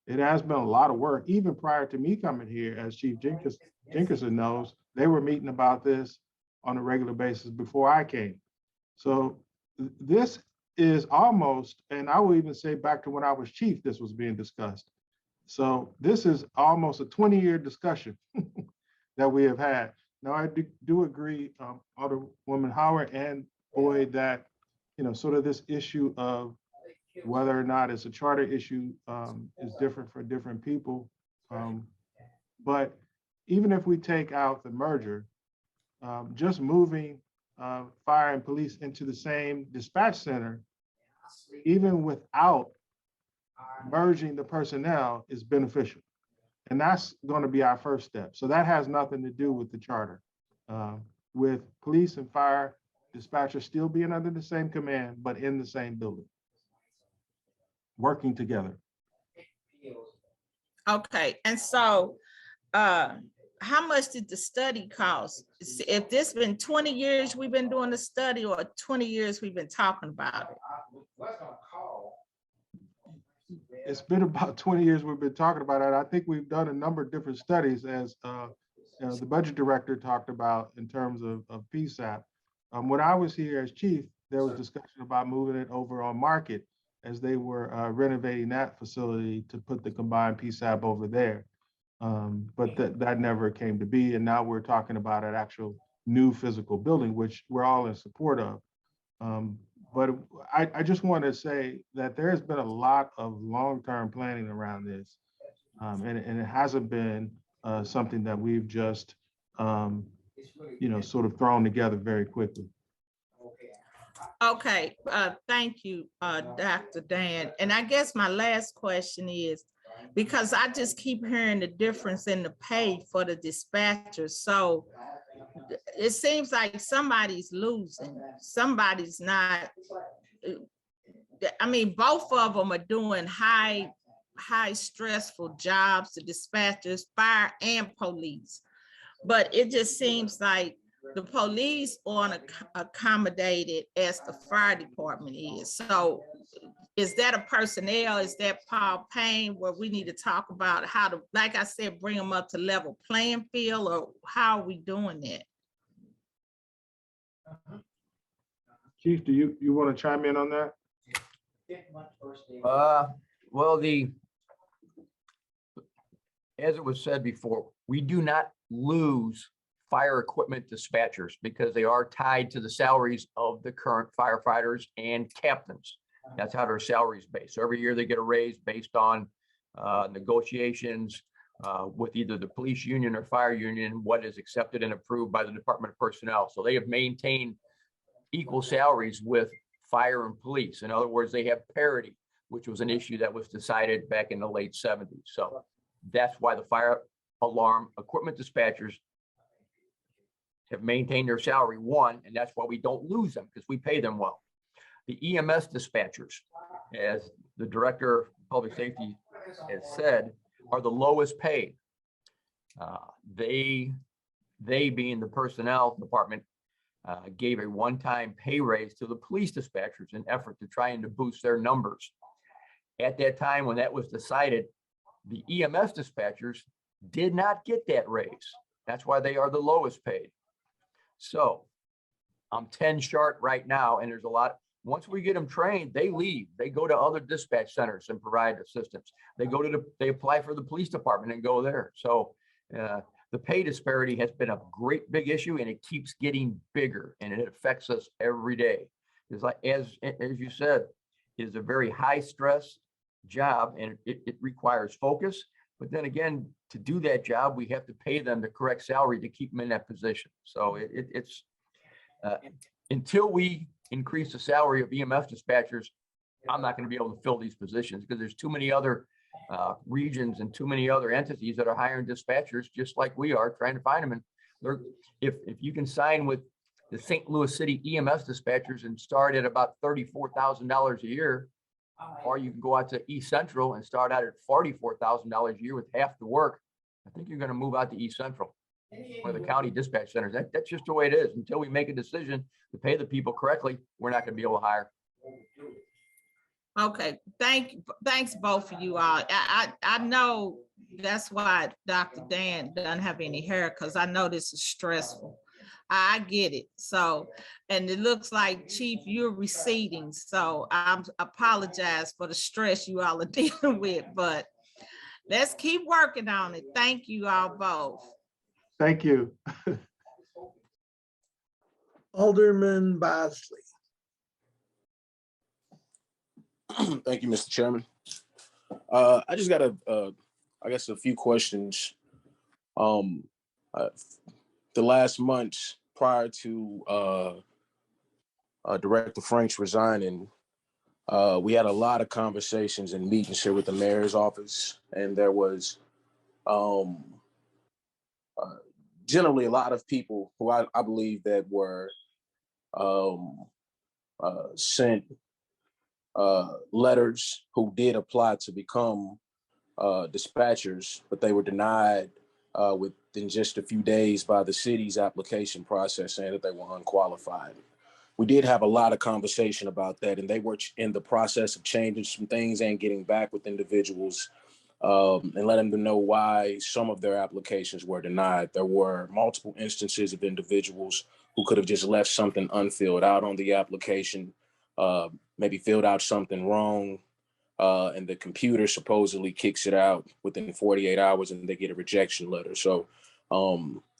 It has been a lot of work, even prior to me coming here, as Chief Jenkinson knows, they were meeting about this on a regular basis before I came. So this is almost, and I will even say back to when I was chief, this was being discussed. So this is almost a 20-year discussion that we have had. Now, I do agree, Alderwoman Howard and Boyd, that, you know, sort of this issue of whether or not it's a charter issue is different for different people. But even if we take out the merger, just moving fire and police into the same dispatch center, even without merging the personnel, is beneficial. And that's going to be our first step. So that has nothing to do with the charter. With police and fire dispatchers still being under the same command, but in the same building, working together. Okay, and so how much did the study cost? If this been 20 years we've been doing the study, or 20 years we've been talking about it? It's been about 20 years we've been talking about it. I think we've done a number of different studies, as the budget director talked about in terms of PSAP. When I was here as chief, there was discussion about moving it over on Market, as they were renovating that facility to put the combined PSAP over there. But that never came to be. And now we're talking about an actual new physical building, which we're all in support of. But I just want to say that there has been a lot of long-term planning around this. And it hasn't been something that we've just, you know, sort of thrown together very quickly. Okay, thank you, Dr. Dan. And I guess my last question is, because I just keep hearing the difference in the pay for the dispatchers. So it seems like somebody's losing, somebody's not. I mean, both of them are doing high stressful jobs, the dispatchers, fire and police. But it just seems like the police aren't accommodated as the fire department is. So is that a personnel, is that Paul Payne, where we need to talk about how to, like I said, bring them up to level playing field, or how are we doing that? Chief, do you want to chime in on that? Well, as it was said before, we do not lose fire equipment dispatchers because they are tied to the salaries of the current firefighters and captains. That's how their salary is based. So every year they get a raise based on negotiations with either the police union or fire union, what is accepted and approved by the Department of Personnel. So they have maintained equal salaries with fire and police. In other words, they have parity, which was an issue that was decided back in the late 70s. So that's why the fire alarm equipment dispatchers have maintained their salary, one, and that's why we don't lose them, because we pay them well. The EMS dispatchers, as the director of public safety has said, are the lowest paid. They being the personnel department, gave a one-time pay raise to the police dispatchers in effort to try and to boost their numbers. At that time, when that was decided, the EMS dispatchers did not get that raise. That's why they are the lowest paid. So I'm 10 short right now, and there's a lot. Once we get them trained, they leave. They go to other dispatch centers and provide assistance. They apply for the police department and go there. So the pay disparity has been a great big issue, and it keeps getting bigger, and it affects us every day. It's like, as you said, it is a very high stress job, and it requires focus. But then again, to do that job, we have to pay them the correct salary to keep them in that position. So it's until we increase the salary of EMS dispatchers, I'm not going to be able to fill these positions, because there's too many other regions and too many other entities that are hiring dispatchers just like we are, trying to find them. And if you can sign with the St. Louis City EMS dispatchers and start at about $34,000 a year, or you can go out to East Central and start out at $44,000 a year with half the work, I think you're going to move out to East Central or the county dispatch centers. That's just the way it is. Until we make a decision to pay the people correctly, we're not going to be able to hire. Okay, thanks both of you all. I know that's why Dr. Dan doesn't have any hair, because I know this is stressful. I get it. So, and it looks like, Chief, you're receding. So I apologize for the stress you all are dealing with, but let's keep working on it. Thank you all both. Thank you. Alderman Bosley. Thank you, Mr. Chairman. I just got I guess a few questions. The last months prior to Director Franks resigning, we had a lot of conversations and meetings here with the mayor's office, and there was generally a lot of people who I believe that were sent letters who did apply to become dispatchers, but they were denied within just a few days by the city's application process, saying that they were unqualified. We did have a lot of conversation about that, and they were in the process of changing some things and getting back with individuals and letting them know why some of their applications were denied. There were multiple instances of individuals who could have just left something unfilled out on the application, maybe filled out something wrong, and the computer supposedly kicks it out within 48 hours and they get a rejection letter. So,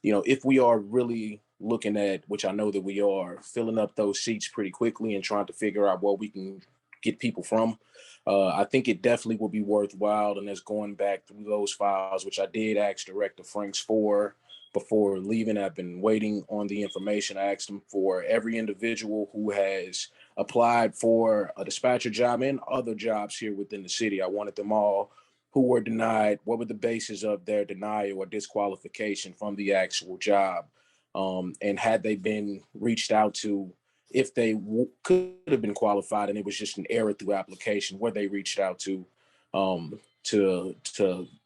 if we are really looking at, which I know that we are, filling up those seats pretty quickly and trying to figure out where we can get people from, I think it definitely will be worthwhile. And as going back through those files, which I did ask Director Franks for before leaving, I've been waiting on the information. I asked him for every individual who has applied for a dispatcher job and other jobs here within the city. I wanted them all who were denied, what were the basis of their denial or disqualification from the actual job? And had they been reached out to, if they could have been qualified and it was just an error through application, were they reached out to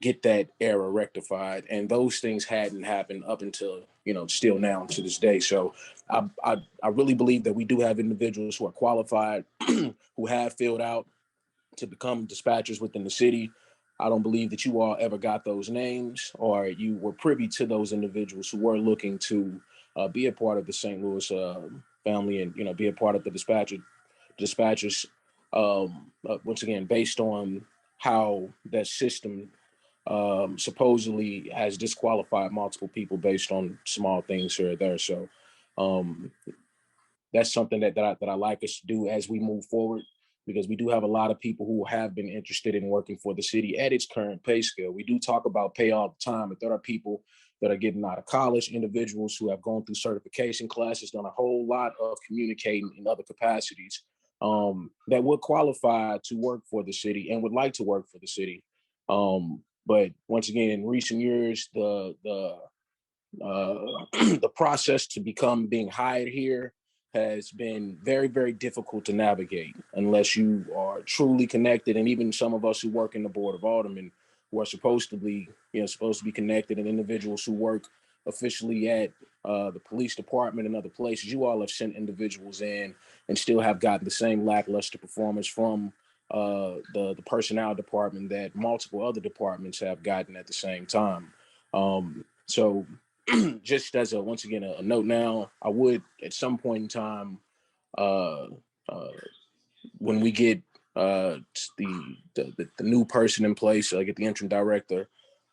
get that error rectified? And those things hadn't happened up until, still now to this day. So I really believe that we do have individuals who are qualified, who have filled out to become dispatchers within the city. I don't believe that you all ever got those names or you were privy to those individuals who were looking to be a part of the St. Louis family and, be a part of the dispatchers. Once again, based on how that system supposedly has disqualified multiple people based on small things here or there. So that's something that I like us to do as we move forward. because we do have a lot of people who have been interested in working for the city at its current pay scale. We do talk about pay all the time, but there are people that are getting out of college, individuals who have gone through certification classes, done a whole lot of communicating in other capacities, that would qualify to work for the city and would like to work for the city. But once again, in recent years, the process to become being hired here has been very, very difficult to navigate unless you are truly connected. And even some of us who work in the Board of Aldermen, who are supposed to be connected, and individuals who work officially at the police department and other places, you all have sent individuals in and still have gotten the same lackluster performance from the personnel department that multiple other departments have gotten at the same time. So just as once again, a note now, I would at some point in time, when we get the new person in place, I get the interim director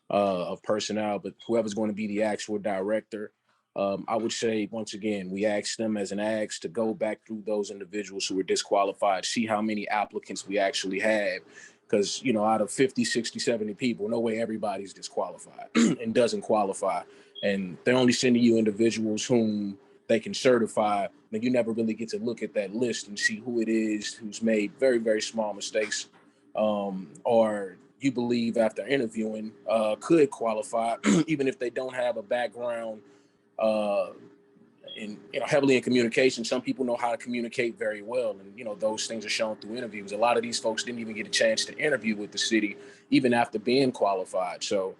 of personnel, but whoever's going to be the actual director, I would say, once again, we ask them as an ask to go back through those individuals who were disqualified, see how many applicants we actually have. Because, out of 50, 60, 70 people, no way everybody's disqualified and doesn't qualify. And they're only sending you individuals whom they can certify. And you never really get to look at that list and see who it is who's made very, very small mistakes, or you believe after interviewing could qualify, even if they don't have a background heavily in communication. Some people know how to communicate very well, and those things are shown through interviews. A lot of these folks didn't even get a chance to interview with the city even after being qualified. So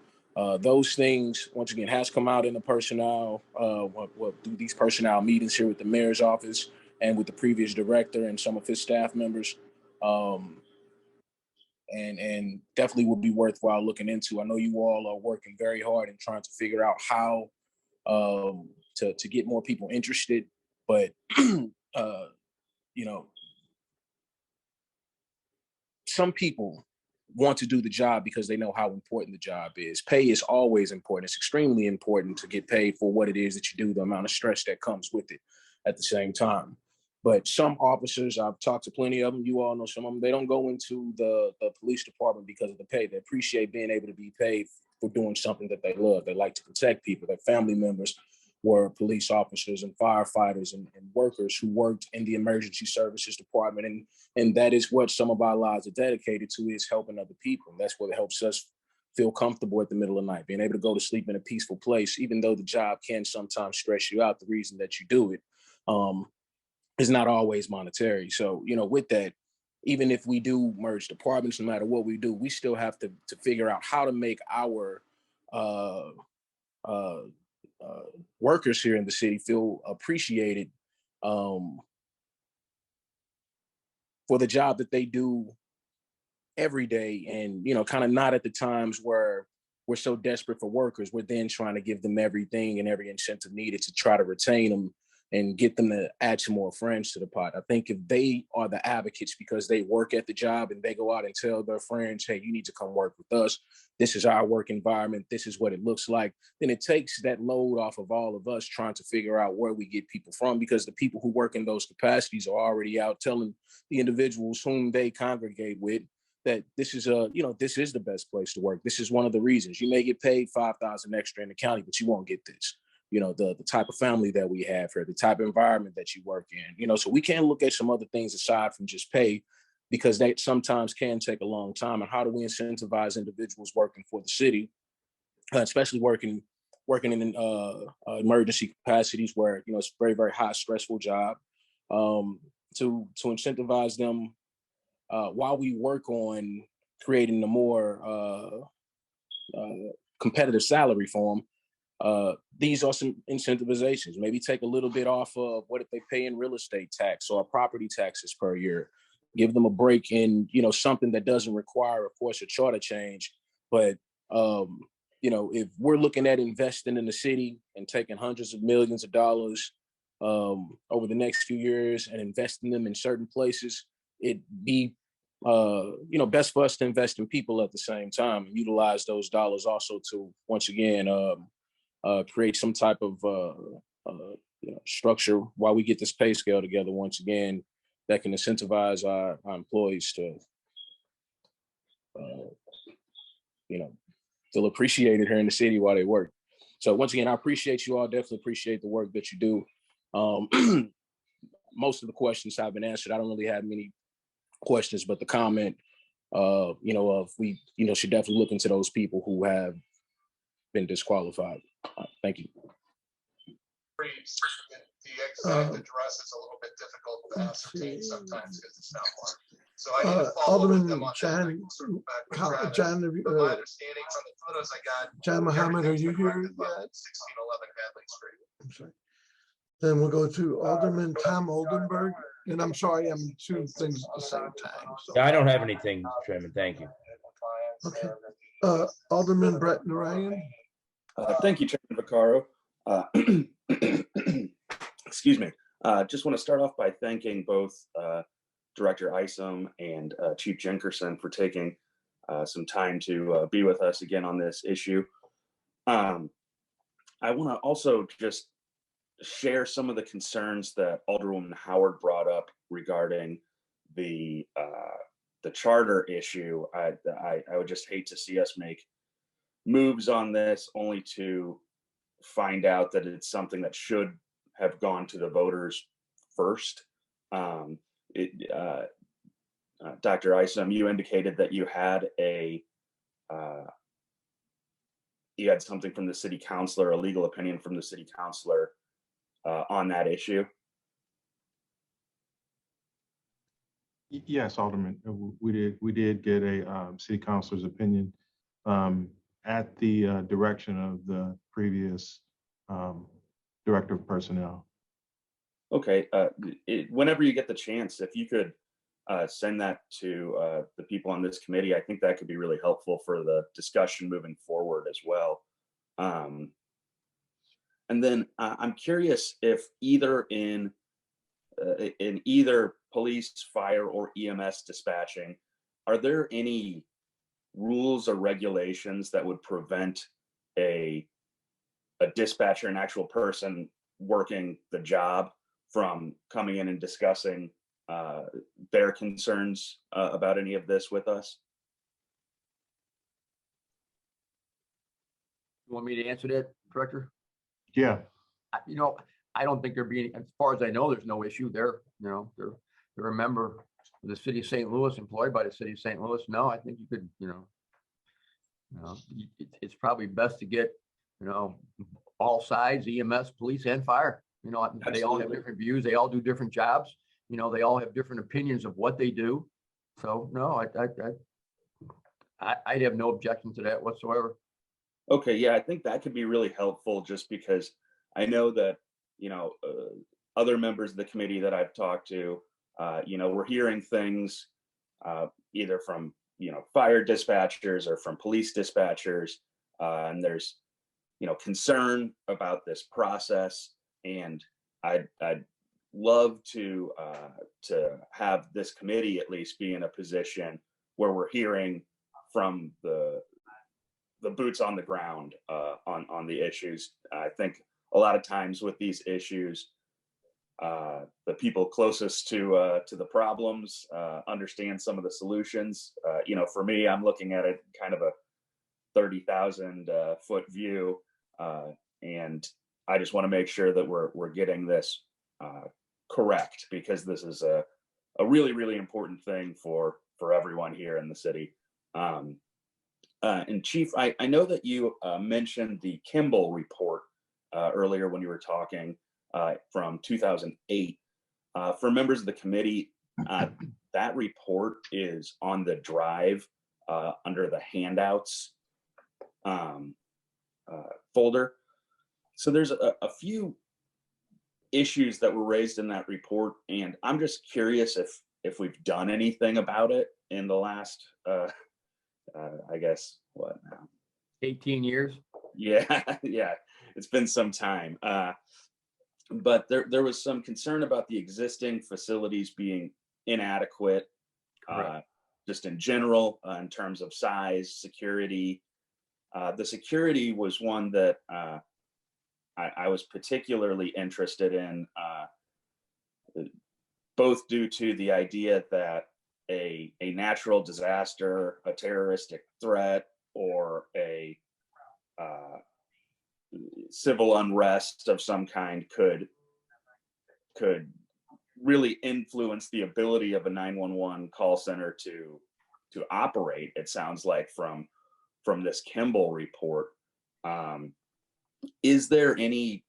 those things, once again, has come out in the personnel, through these personnel meetings here with the mayor's office and with the previous director and some of his staff members, and definitely would be worthwhile looking into. I know you all are working very hard and trying to figure out how to get more people interested, but some people want to do the job because they know how important the job is. Pay is always important. It's extremely important to get paid for what it is that you do, the amount of stress that comes with it at the same time. But some officers, I've talked to plenty of them, you all know some of them, they don't go into the police department because of the pay. They appreciate being able to be paid for doing something that they love. They like to protect people. Their family members were police officers and firefighters and workers who worked in the emergency services department. And that is what some of our lives are dedicated to, is helping other people. That's what helps us feel comfortable at the middle of the night, being able to go to sleep in a peaceful place, even though the job can sometimes stress you out. The reason that you do it is not always monetary. So, with that, even if we do merge departments, no matter what we do, we still have to figure out how to make our workers here in the city feel appreciated for the job that they do every day. And, kind of not at the times where we're so desperate for workers, we're then trying to give them everything and every incentive needed to try to retain them and get them to add some more friends to the pot. I think if they are the advocates because they work at the job and they go out and tell their friends, hey, you need to come work with us. This is our work environment. This is what it looks like. Then it takes that load off of all of us trying to figure out where we get people from, because the people who work in those capacities are already out telling the individuals whom they congregate with that this is this is the best place to work. This is one of the reasons. You may get paid $5,000 extra in the county, but you won't get this. The type of family that we have here, the type of environment that you work in, so we can look at some other things aside from just pay, because that sometimes can take a long time. And how do we incentivize individuals working for the city, especially working in emergency capacities where, it's a very, very high stressful job, to incentivize them while we work on creating a more competitive salary for them. These are some incentivizations. Maybe take a little bit off of what if they pay in real estate tax or property taxes per year. Give them a break in, something that doesn't require, of course, a charter change. But, if we're looking at investing in the city and taking hundreds of millions of dollars over the next few years and investing them in certain places, it'd be best for us to invest in people at the same time and utilize those dollars also to, once again, create some type of structure while we get this pay scale together once again, that can incentivize our employees to, feel appreciated here in the city while they work. So once again, I appreciate you all. Definitely appreciate the work that you do. Most of the questions have been answered. I don't really have many questions, but the comment, of we, should definitely look into those people who have been disqualified. Thank you. The exact address is a little bit difficult to ascertain sometimes because it's not marked. So I need to follow up with them on that. I can circle back with Travis. John, But my understanding from the photos I got, John Mohammed, are everything's you been here corrected by yet? 1611 Hadley Street. I'm sorry. Then we'll go to Alderman Tom Oldenburg, and I'm sorry, I'm two things at the same time. So. Yeah, I don't have anything, Chairman. Thank you. Okay. Alderman Brett Narayan. Thank you, Chairman Vaccaro. Excuse me. Just want to start off by thanking both Director Isom and Chief Jenkerson for taking some time to be with us again on this issue. I want to also just share some of the concerns that Alderwoman Howard brought up regarding the charter issue. I would just hate to see us make moves on this only to find out that it's something that should have gone to the voters first. Dr. Isom, you indicated that you had something from the city councilor, a legal opinion from the city councilor on that issue. Yes, Alderman, we did get a city councilor's opinion at the direction of the previous director of personnel. Okay, whenever you get the chance, if you could send that to the people on this committee, I think that could be really helpful for the discussion moving forward as well. And then I'm curious if either in either police, fire, or EMS dispatching, are there any rules or regulations that would prevent a dispatcher, an actual person working the job, from coming in and discussing their concerns about any of this with us? You want me to answer that, Director? Yeah. I don't think there'd be any, as far as I know, there's no issue there. They're a member of the city of St. Louis, employed by the city of St. Louis. No, I think you could, it's probably best to get, all sides, EMS, police, and fire. They all have Absolutely. different views. They all do different jobs. They all have different opinions of what they do. So no, I'd have no objection to that whatsoever. Okay, yeah, I think that could be really helpful, just because I know that, other members of the committee that I've talked to, we're hearing things either from, fire dispatchers or from police dispatchers, and there's, concern about this process. And I'd love to have this committee at least be in a position where we're hearing from the boots on the ground on the issues. I think a lot of times with these issues, the people closest to the problems understand some of the solutions. For me, I'm looking at it kind of a 30,000 foot view, and I just want to make sure that we're getting this correct, because this is a really, really important thing for everyone here in the city. And Chief, I know that you mentioned the Kimball report earlier when you were talking from 2008. For members of the committee, that report is on the drive under the handouts folder. So there's a few issues that were raised in that report, and I'm just curious if we've done anything about it in the last I guess what now? 18 years. Yeah, yeah, it's been some time. But there was some concern about the existing facilities being inadequate, just in general, in terms of size, security. The security was one that I was particularly interested in. both due to the idea that a natural disaster, a terroristic threat, or a civil unrest of some kind could really influence the ability of a 911 call center to operate. It sounds like from this Kimball report. Is there any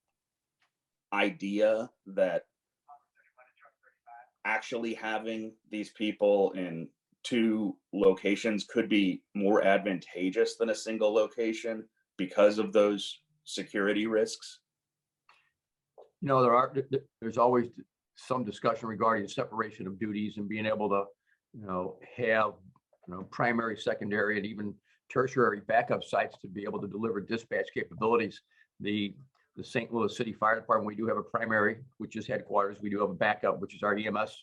idea that actually having these people in 2 locations could be more advantageous than a single location because of those security risks? You know, there's always some discussion regarding the separation of duties and being able to, have, primary, secondary, and even tertiary backup sites to be able to deliver dispatch capabilities. The St. Louis City Fire Department, we do have a primary, which is headquarters. We do have a backup, which is our EMS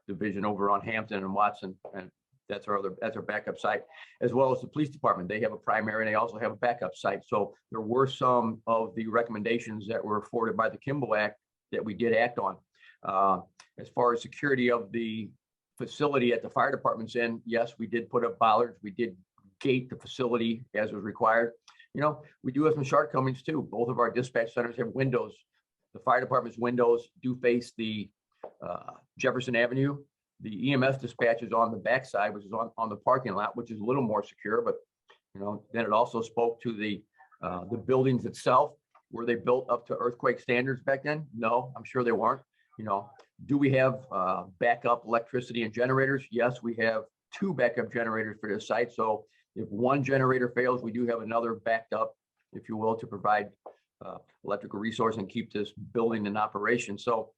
division over on Hampton and Watson, and that's our backup site, as well as the police department. They have a primary and they also have a backup site. So there were some of the recommendations that were afforded by the Kimball Act that we did act on. As far as security of the facility at the fire department's end, yes, we did put up bollards. We did gate the facility as was required. We do have some shortcomings too. Both of our dispatch centers have windows. The fire department's windows do face the Jefferson Avenue. The EMS dispatch is on the backside, which is on the parking lot, which is a little more secure. But then it also spoke to the buildings itself. Were they built up to earthquake standards back then? No, I'm sure they weren't. Do we have backup electricity and generators? Yes, we have 2 backup generators for this site. So if one generator fails, we do have another backed up, if you will, to provide electrical resource and keep this building in operation. So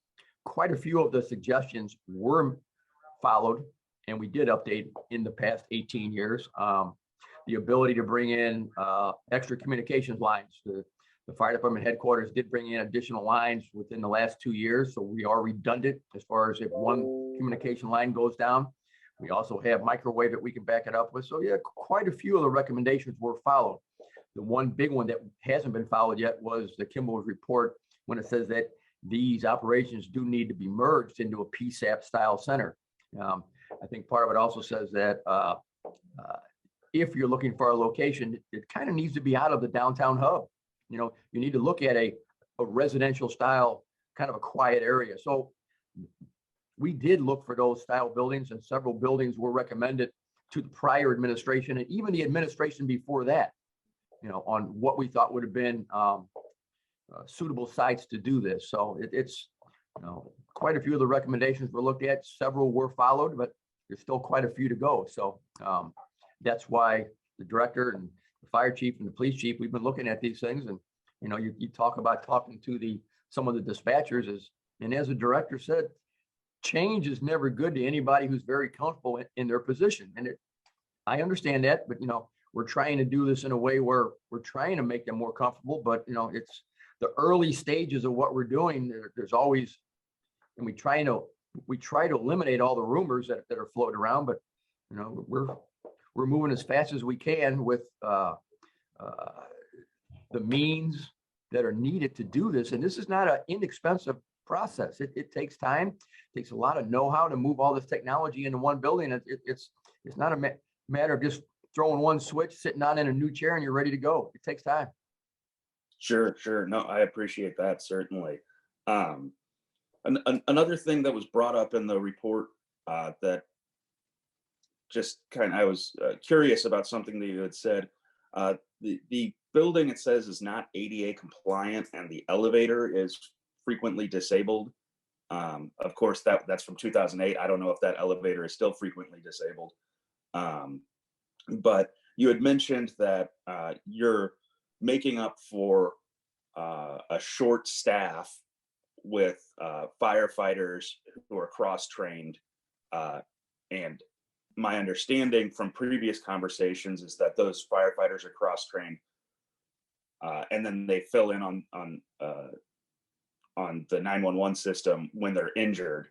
quite a few of the suggestions were followed, and we did update in the past 18 years. The ability to bring in extra communications lines. The fire department headquarters did bring in additional lines within the last 2 years. So we are redundant as far as if one communication line goes down. We also have microwave that we can back it up with. So yeah, quite a few of the recommendations were followed. The one big one that hasn't been followed yet was the Kimball's report when it says that these operations do need to be merged into a PSAP style center. I think part of it also says that if you're looking for a location, it kind of needs to be out of the downtown hub. You need to look at a residential style, kind of a quiet area. So we did look for those style buildings, and several buildings were recommended to the prior administration and even the administration before that, on what we thought would have been suitable sites to do this. So it's quite a few of the recommendations were looked at. Several were followed, but there's still quite a few to go. So that's why the director and the fire chief and the police chief, we've been looking at these things. And you talk about talking to some of the dispatchers, and as the director said, change is never good to anybody who's very comfortable in their position. And I understand that, but we're trying to do this in a way where we're trying to make them more comfortable. But it's the early stages of what we're doing. There's always, and we try to eliminate all the rumors that are floating around. But we're moving as fast as we can with the means that are needed to do this. And this is not an inexpensive process. It takes time. It takes a lot of know-how to move all this technology into one building. It's not a matter of just throwing one switch, sitting on in a new chair, and you're ready to go. It takes time. Sure. No, I appreciate that, certainly. Another thing that was brought up in the report that just I was curious about something that you had said. The building, it says, is not ADA compliant, and the elevator is frequently disabled. Of course, that's from 2008. I don't know if that elevator is still frequently disabled. But you had mentioned that you're making up for a short staff with firefighters who are cross-trained. And my understanding from previous conversations is that those firefighters are cross-trained, and then they fill in on the 911 system when they're injured.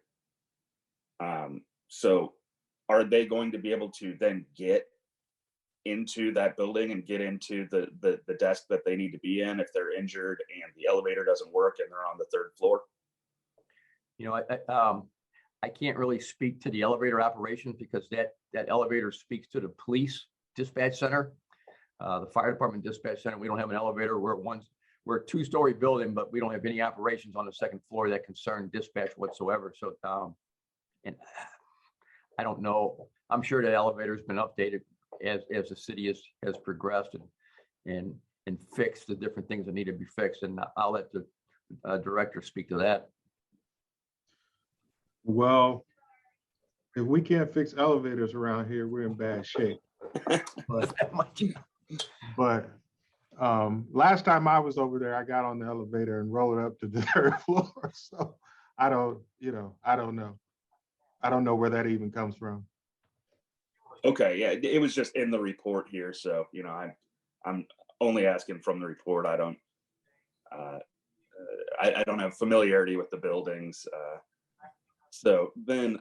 So are they going to be able to then get into that building and get into the desk that they need to be in if they're injured and the elevator doesn't work and they're on the 3rd floor? I can't really speak to the elevator operations because that elevator speaks to the police dispatch center. The fire department dispatch center, we don't have an elevator. We're a two-story building, but we don't have any operations on the second floor that concern dispatch whatsoever. So, and I don't know. I'm sure that elevator's been updated as the city has progressed and fixed the different things that need to be fixed. And I'll let the director speak to that. Well, if we can't fix elevators around here, we're in bad shape. But last time I was over there, I got on the elevator and rolled up to the third floor. So I don't know. I don't know where that even comes from. Okay, yeah, it was just in the report here, so I'm only asking from the report. I don't I don't have familiarity with the buildings. So then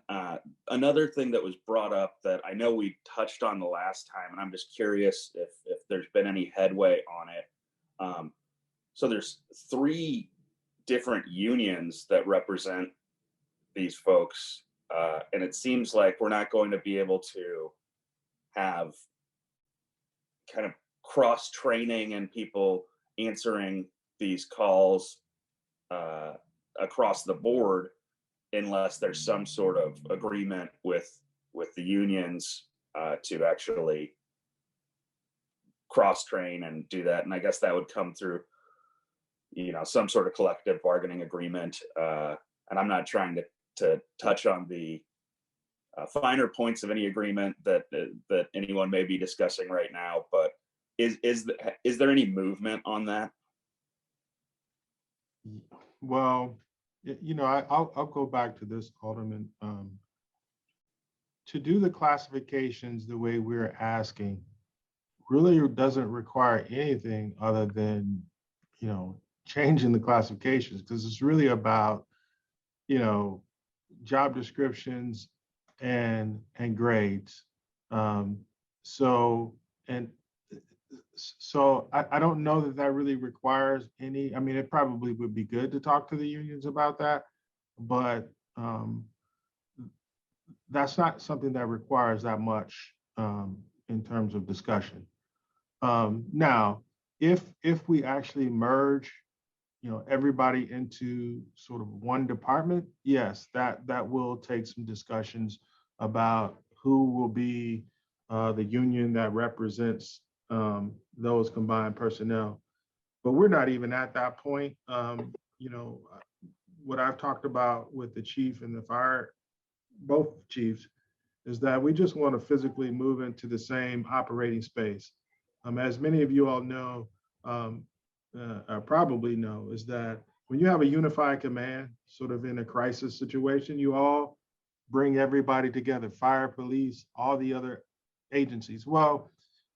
another thing that was brought up that I know we touched on the last time, and I'm just curious if there's been any headway on it. So there's 3 different unions that represent these folks, and it seems like we're not going to be able to have kind of cross training and people answering these calls across the board unless there's some sort of agreement with the unions to actually cross train and do that. And I guess that would come through some sort of collective bargaining agreement. And I'm not trying to touch on the finer points of any agreement that anyone may be discussing right now, but is there any movement on that? Well, I'll go back to this, Alderman. To do the classifications the way we're asking really doesn't require anything other than, changing the classifications, because it's really about, job descriptions and grades. So I don't know that really requires any. I mean, it probably would be good to talk to the unions about that, but that's not something that requires that much in terms of discussion. Now, if we actually merge, everybody into sort of one department, yes, that will take some discussions about who will be the union that represents those combined personnel. But we're not even at that point. What I've talked about with the chief and the fire, both chiefs, is that we just want to physically move into the same operating space. As many of you all know, probably know, is that when you have a unified command, sort of in a crisis situation, you all bring everybody together, fire, police, all the other agencies. Well,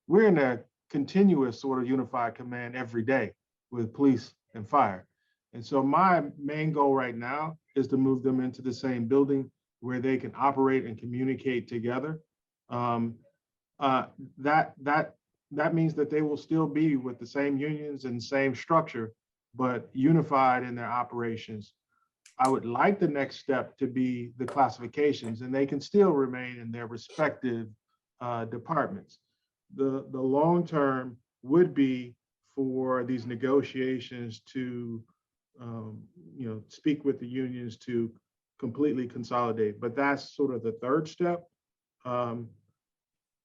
we're in a continuous sort of unified command every day with police and fire. And so my main goal right now is to move them into the same building where they can operate and communicate together. That means that they will still be with the same unions and same structure, but unified in their operations. I would like the next step to be the classifications, and they can still remain in their respective departments. The long term would be for these negotiations to speak with the unions to completely consolidate, but that's sort of the third step.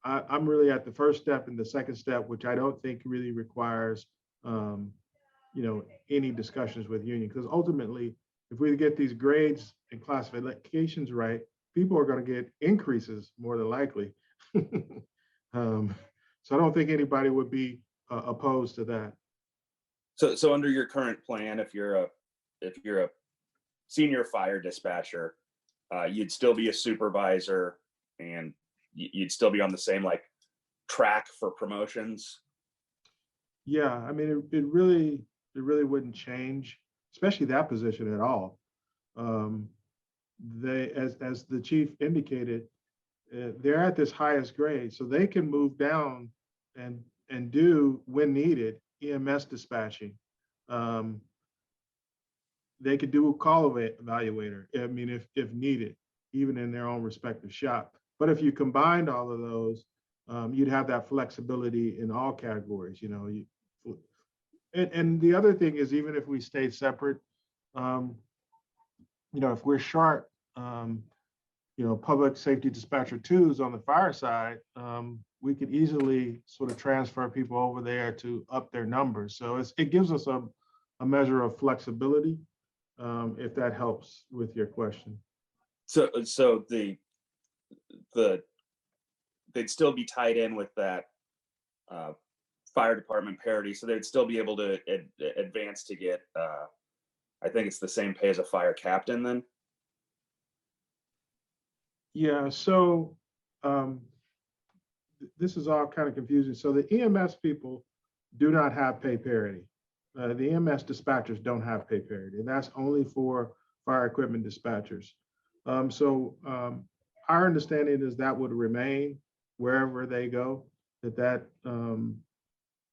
I'm really at the first step and the second step, which I don't think really requires any discussions with union, because ultimately, if we get these grades and classifications right, people are going to get increases more than likely. So I don't think anybody would be opposed to that. So under your current plan, if you're a senior fire dispatcher, you'd still be a supervisor and you'd still be on the same track for promotions. Yeah, I mean, it really wouldn't change, especially that position at all. They, as the chief indicated, they're at this highest grade, so they can move down and do, when needed, EMS dispatching. They could do a call evaluator, I mean, if needed. even in their own respective shop. But if you combined all of those, you'd have that flexibility in all categories, you know. And the other thing is, even if we stay separate, you know, if we're short, you know, public safety dispatcher twos on the fire side, we could easily sort of transfer people over there to up their numbers. So it gives us a measure of flexibility, if that helps with your question. So they'd still be tied in with that fire department parity. So they'd still be able to advance to get, I think it's the same pay as a fire captain then. Yeah, so this is all kind of confusing. So the EMS people do not have pay parity. The EMS dispatchers don't have pay parity, and that's only for fire equipment dispatchers. Our understanding is that would remain wherever they go, that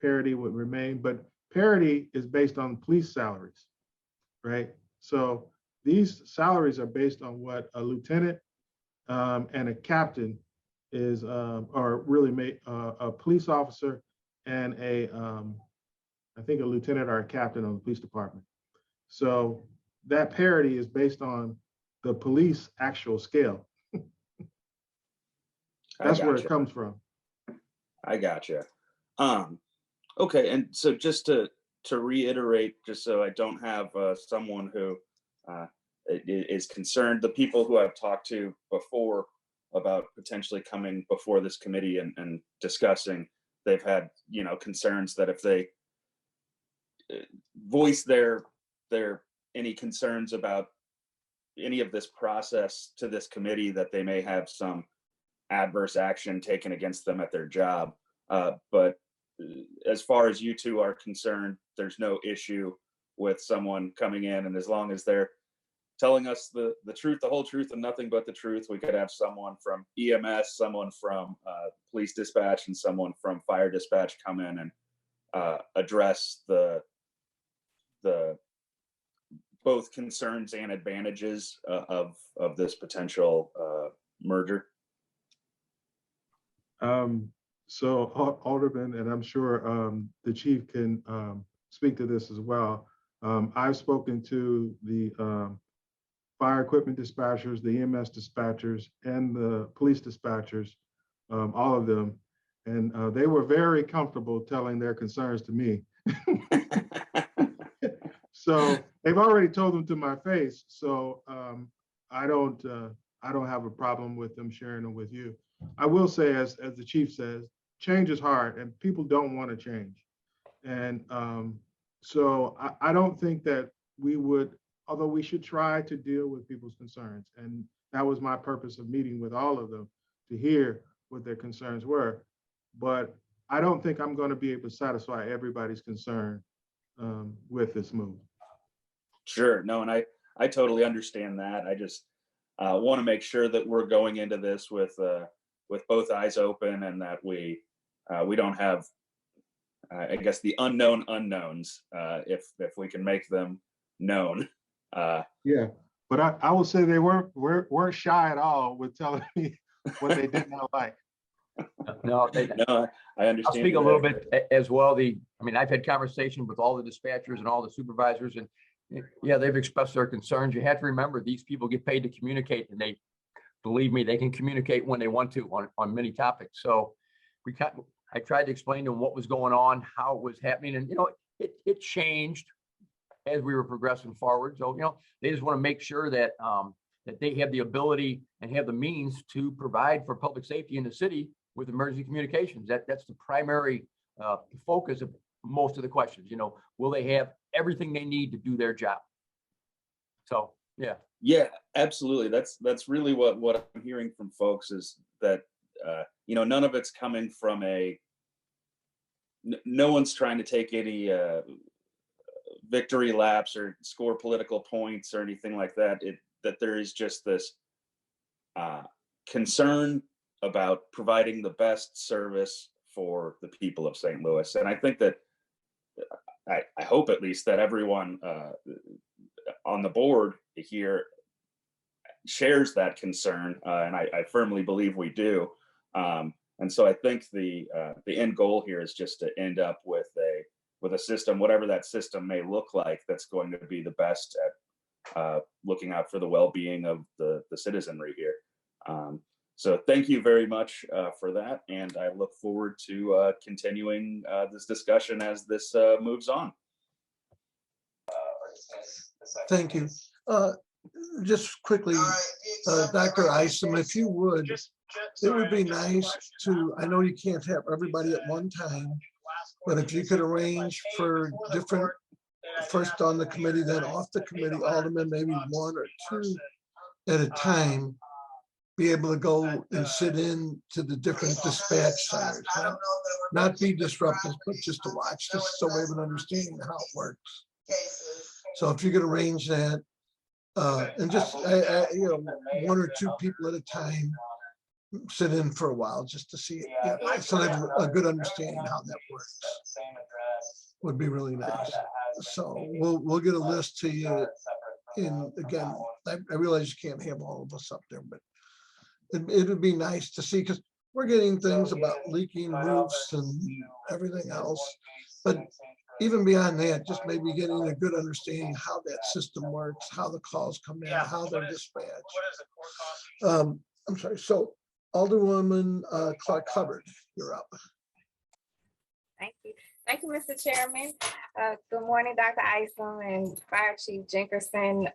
parity would remain, but parity is based on police salaries, right? So these salaries are based on what a lieutenant and a captain is, or really a police officer and I think a lieutenant or a captain on the police department. So that parity is based on the police actual scale. That's where it comes from. I gotcha. Okay, and so just to reiterate, just so I don't have someone who is concerned, the people who I've talked to before about potentially coming before this committee and discussing, they've had, you know, concerns that if they voice their any concerns about any of this process to this committee, that they may have some adverse action taken against them at their job. But as far as you two are concerned, there's no issue with someone coming in, and as long as they're telling us the truth, the whole truth, and nothing but the truth, we could have someone from EMS, someone from police dispatch, and someone from fire dispatch come in and address the both concerns and advantages of this potential merger. So Alderman, and I'm sure the chief can speak to this as well. I've spoken to the fire equipment dispatchers, the EMS dispatchers, and the police dispatchers, all of them, and they were very comfortable telling their concerns to me. So they've already told them to my face. So I don't have a problem with them sharing them with you. I will say, as the chief says, change is hard, and people don't want to change. And so I don't think that we would, although we should try to deal with people's concerns. And that was my purpose of meeting with all of them, to hear what their concerns were. But I don't think I'm going to be able to satisfy everybody's concern with this move. Sure. No, and I totally understand that. I just want to make sure that we're going into this with both eyes open, and that we don't have, I guess, the unknown unknowns, if we can make them known. Yeah, but I will say they weren't shy at all with telling me what they did not like. No, I understand. I'll speak a little bit as well. I mean, I've had conversations with all the dispatchers and all the supervisors, and yeah, they've expressed their concerns. You have to remember, these people get paid to communicate, and they, believe me, they can communicate when they want to on many topics. So I tried to explain to them what was going on, how it was happening, and it changed as we were progressing forward. So they just want to make sure that that they have the ability and have the means to provide for public safety in the city with emergency communications. That's the primary focus of most of the questions. Will they have everything they need to do their job? So yeah, absolutely. That's really what I'm hearing from folks, is that none of it's coming from no one's trying to take any victory laps or score political points or anything like that. That there is just this concern about providing the best service for the people of St. Louis. And I think that, I hope at least, that everyone on the board here shares that concern, and I firmly believe we do. And so I think the end goal here is just to end up with a system, whatever that system may look like, that's going to be the best at looking out for the well-being of the citizenry here. So thank you very much for that, and I look forward to continuing this discussion as this moves on. Thank you. Just quickly, Dr. Isom, if you would, it would be nice to, I know you can't have everybody at one time, but if you could arrange for different, first on the committee, then off the committee, aldermen, maybe one or two at a time, be able to go and sit in to the different dispatch centers. Not be disruptive, but just to watch, just so we have an understanding of how it works. So if you could arrange that, and just, you know, one or two people at a time, sit in for a while just to see it, so they have a good understanding how that works. Would be really nice. So we'll get a list to you. And again, I realize you can't have all of us up there, but it would be nice to see, because we're getting things about leaking roofs and everything else. But even beyond that, just maybe getting a good understanding how that system works, how the calls come in, how they're dispatched. I'm sorry. So Alderwoman Clark Hubbard, you're up. Thank you. Thank you, Mr. Chairman. Good morning, Dr. Isom and Fire Chief Jenkinson.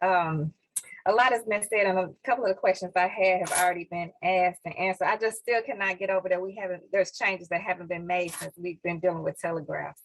A lot has been said, and a couple of the questions I had have already been asked and answered. I just still cannot get over that there's changes that haven't been made since we've been dealing with telegraphs.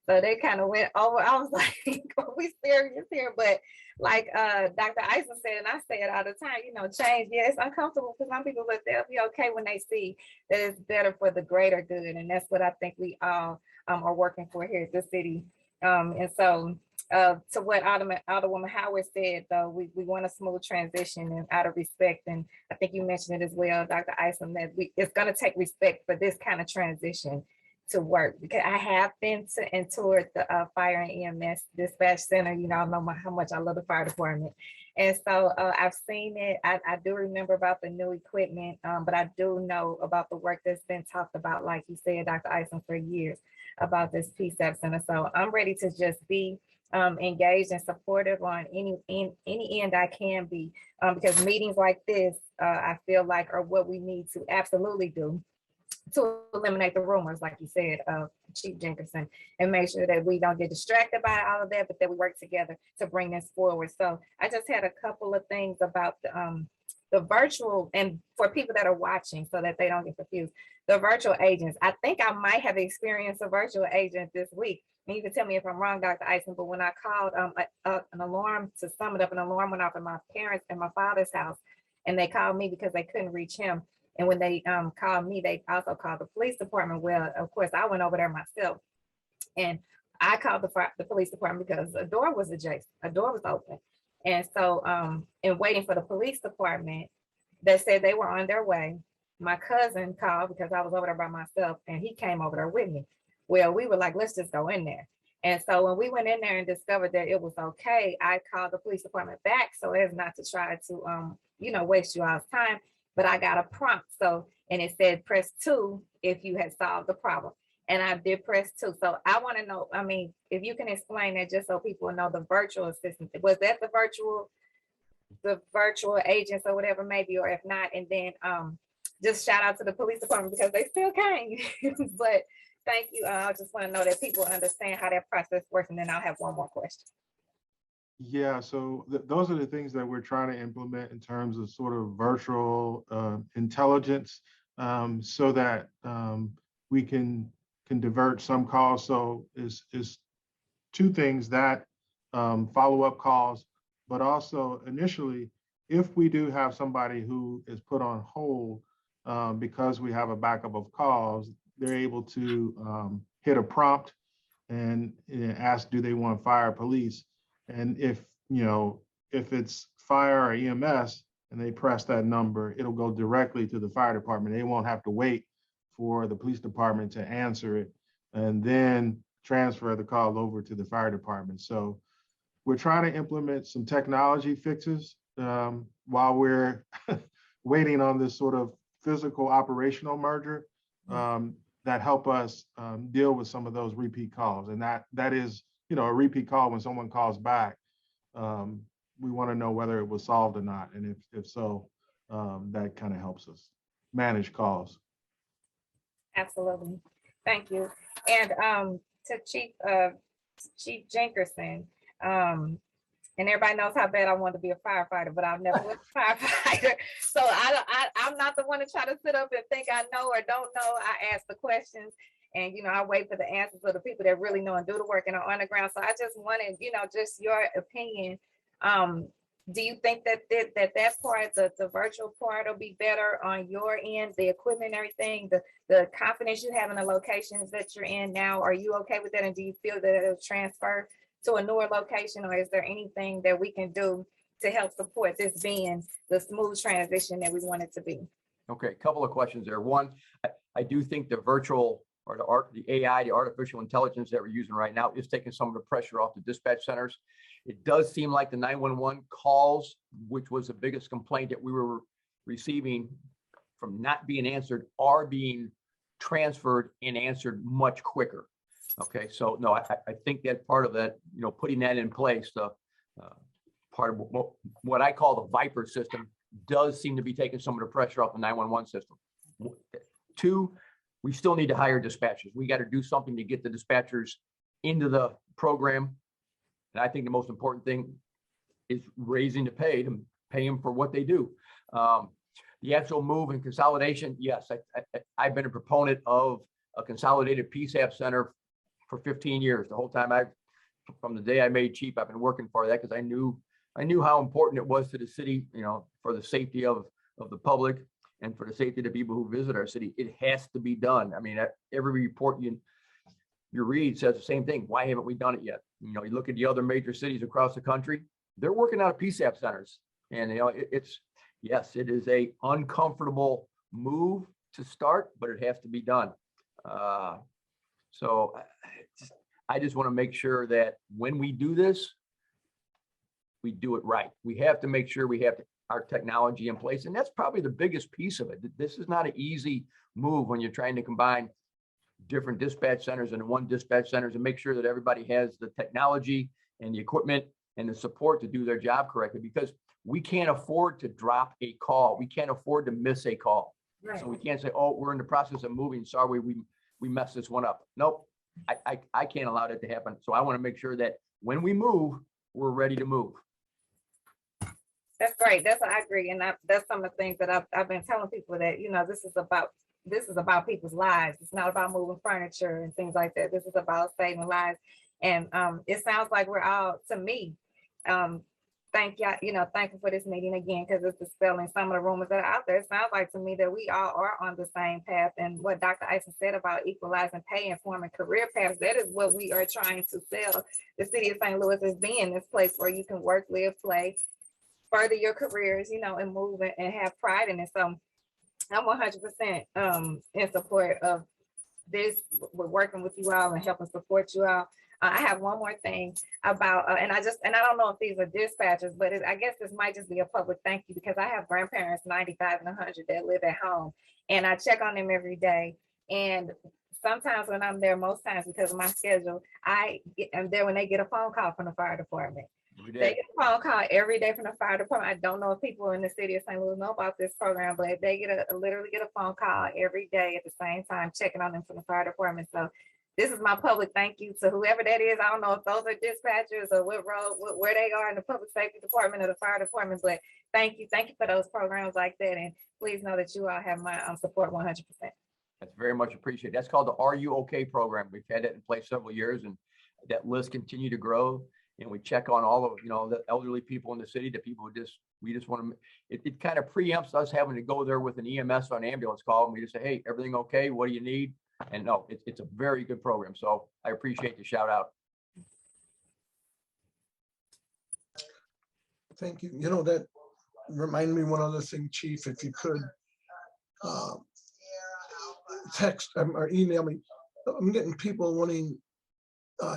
So they kind of went over. I was like, are we serious here? But like Dr. Isom said, and I say it all the time, you know, change, yeah, it's uncomfortable for some people, but they'll be okay when they see that it's better for the greater good. And that's what I think we all are working for here at the city. And so to what Alderwoman Howard said, though, we want a smooth transition and out of respect. And I think you mentioned it as well, Dr. Isom, that it's going to take respect for this kind of transition to work, because I have been to and toured the fire and EMS dispatch center. You know, I know how much I love the fire department. And so I've seen it. I do remember about the new equipment, but I do know about the work that's been talked about, like you said, Dr. Isom, for years about this PSAP center. So I'm ready to just be engaged and supportive on any end I can be, because meetings like this, I feel like are what we need to absolutely do to eliminate the rumors, like you said, Chief Jenkinson, and make sure that we don't get distracted by all of that, but that we work together to bring this forward. So I just had a couple of things about the virtual, and for people that are watching so that they don't get confused, the virtual agents. I think I might have experienced a virtual agent this week. And you can tell me if I'm wrong, Dr. Isom, but when I called an alarm, to sum it up, an alarm went off in my parents' and my father's house, and they called me because they couldn't reach him. And when they called me, they also called the police department. Well, of course, I went over there myself, and I called the police department because a door was adjacent, a door was open. And so in waiting for the police department, they said they were on their way. My cousin called because I was over there by myself, and he came over there with me. Well, we were like, let's just go in there. And so when we went in there and discovered that it was okay, I called the police department back so as not to try to, waste you all's time. But I got a prompt. So, and it said, press 2 if you had solved the problem. And I did press 2. So I want to know, if you can explain that just so people know the virtual assistant, was that the virtual agents or whatever, maybe, or if not, and then just shout out to the police department because they still came. But thank you. I just want to know that people understand how that process works. And then I'll have one more question. Yeah, so those are the things that we're trying to implement in terms of sort of virtual intelligence, so that we can divert some calls. So is two things: that follow-up calls, but also initially, if we do have somebody who is put on hold because we have a backup of calls, they're able to hit a prompt and ask, do they want fire, police? And if it's fire or EMS and they press that number, it'll go directly to the fire department. They won't have to wait for the police department to answer it and then transfer the call over to the fire department. So we're trying to implement some technology fixes while we're waiting on this sort of physical operational merger that help us deal with some of those repeat calls. And that is, you know, a repeat call when someone calls back. We want to know whether it was solved or not. And if so, that kind of helps us manage calls. Absolutely. Thank you. And to Chief Jenkerson, and everybody knows how bad I want to be a firefighter, but I've never was a firefighter. So I'm not the one to try to sit up and think I know or don't know. I ask the questions, and I wait for the answers of the people that really know and do the work and are on the ground. So I just wanted, just your opinion. Do you think that that part, the virtual part, will be better on your end, the equipment and everything, the confidence you have in the locations that you're in now? Are you okay with that? And do you feel that it'll transfer to a newer location, or is there anything that we can do to help support this being the smooth transition that we want it to be? Okay, a couple of questions there. One, I do think the virtual or the AI, the artificial intelligence that we're using right now is taking some of the pressure off the dispatch centers. It does seem like the 911 calls, which was the biggest complaint that we were receiving from not being answered, are being transferred and answered much quicker. Okay, so no, I think that part of that, putting that in place, part of what I call the Viper system does seem to be taking some of the pressure off the 911 system. Two, we still need to hire dispatchers. We got to do something to get the dispatchers into the program. And I think the most important thing is raising the pay to pay them for what they do. The actual move and consolidation, yes, I've been a proponent of a consolidated PSAP center for 15 years. The whole time from the day I made chief, I've been working for that because I knew how important it was to the city, for the safety of the public and for the safety of the people who visit our city. It has to be done. I mean, every report you read says the same thing. Why haven't we done it yet? You look at the other major cities across the country, they're working out of PSAP centers. And, yes, it is a uncomfortable move to start, but it has to be done. So I just want to make sure that when we do this, we do it right. We have to make sure we have our technology in place. And that's probably the biggest piece of it. This is not an easy move when you're trying to combine different dispatch centers into one dispatch centers and make sure that everybody has the technology and the equipment and the support to do their job correctly, because we can't afford to drop a call. We can't afford to miss a call. Right. So we can't say, oh, we're in the process of moving. Sorry, we messed this one up. Nope, I can't allow that to happen. So I want to make sure that when we move, we're ready to move. That's great. That's what I agree. And that's some of the things that I've been telling people that, this is about people's lives. It's not about moving furniture and things like that. This is about saving lives. And it sounds like we're all, to me, thankful for this meeting again, because it's dispelling some of the rumors that are out there. It sounds like to me that we all are on the same path. And what Dr. Eisen said about equalizing pay and forming career paths, that is what we are trying to sell the city of St. Louis as being this place where you can work, live, play, further your careers, and move and have pride in it. So I'm 100% in support of this. We're working with you all and helping support you all. I have one more thing about, and I don't know if these are dispatchers, but I guess this might just be a public thank you, because I have grandparents 95 and 100 that live at home, and I check on them every day. And sometimes when I'm there, most times because of my schedule, I'm there when they get a phone call from the fire department. They get a phone call every day from the fire department. I don't know if people in the city of St. Louis know about this program, but they literally get a phone call every day at the same time, checking on them from the fire department. So this is my public thank you to whoever that is. I don't know if those are dispatchers or what role, where they are in the public safety department or the fire department, but thank you for those programs like that. And please know that you all have my support 100%. That's very much appreciated. That's called the Are You Okay program. We've had it in place several years, and that list continue to grow. And we check on all of, the elderly people in the city, the people who we just want to, it kind of preempts us having to go there with an EMS or an ambulance call. And we just say, hey, everything okay? What do you need? And no, it's a very good program. So I appreciate the shout out. Thank you. That reminded me one other thing, Chief, if you could text or email me. I'm getting people wanting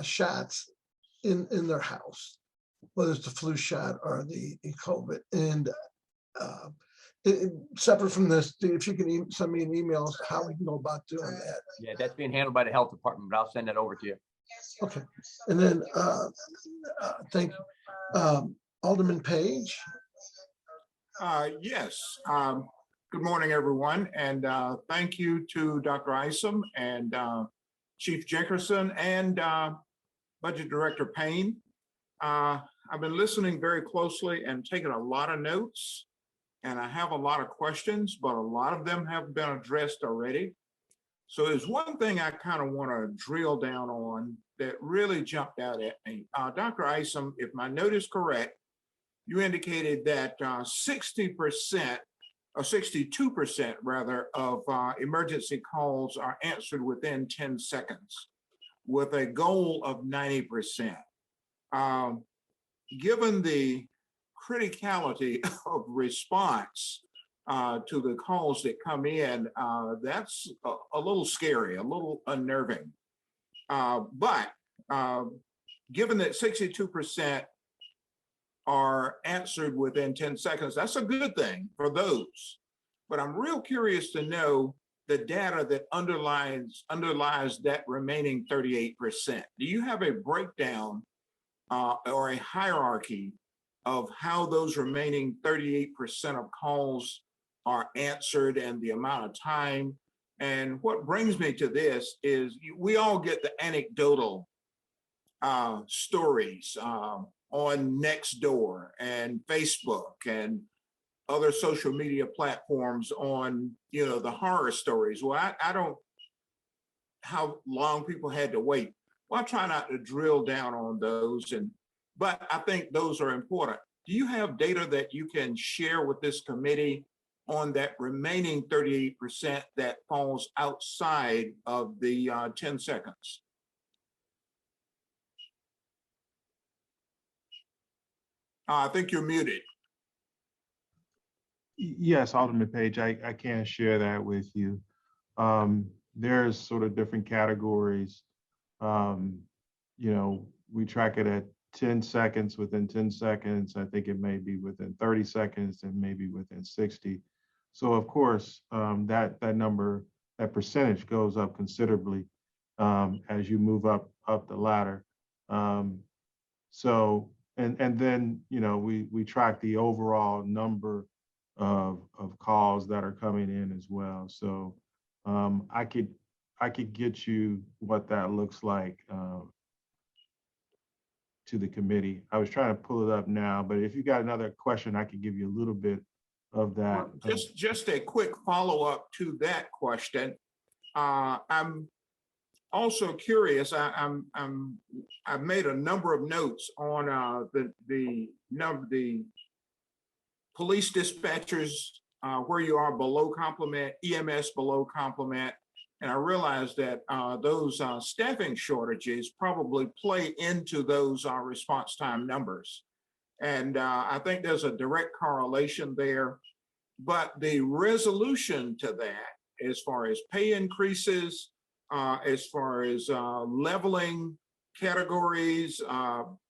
shots in their house. whether it's the flu shot or the COVID. And separate from this, if you can send me an email as to how we can go about doing that. Yeah, that's being handled by the health department, but I'll send that over to you. Okay. And then, thank you. Alderman Page. Yes. Good morning, everyone. And thank you to Dr. Isom and Chief Jenkerson and Budget Director Payne. I've been listening very closely and taking a lot of notes. And I have a lot of questions, but a lot of them have been addressed already. So there's one thing I kind of want to drill down on that really jumped out at me. Dr. Isom, if my note is correct, you indicated that 60% or 62% rather of emergency calls are answered within 10 seconds with a goal of 90%. Given the criticality of response to the calls that come in, that's a little scary, a little unnerving. But given that 62% are answered within 10 seconds, that's a good thing for those. But I'm real curious to know the data that underlies that remaining 38%. Do you have a breakdown or a hierarchy of how those remaining 38% of calls are answered and the amount of time? And what brings me to this is we all get the anecdotal stories on Nextdoor and Facebook and other social media platforms on, the horror stories. Well, I don't, how long people had to wait. Well, I try not to drill down on those, but I think those are important. Do you have data that you can share with this committee on that remaining 38% that falls outside of the 10 seconds? I think you're muted. Yes, Alderman Page, I can share that with you. There's sort of different categories. We track it at 10 seconds, within 10 seconds. I think it may be within 30 seconds and maybe within 60. So of course, that number, that percentage goes up considerably as you move up the ladder. So, and then, we track the overall number of calls that are coming in as well. So I could get you what that looks like to the committee. I was trying to pull it up now, but if you got another question, I could give you a little bit of that. Just a quick follow-up to that question. I'm also curious. I've made a number of notes on the police dispatchers where you are below complement, EMS below complement, and I realize that those staffing shortages probably play into those response time numbers. And I think there's a direct correlation there, but the resolution to that, as far as pay increases, as far as leveling categories,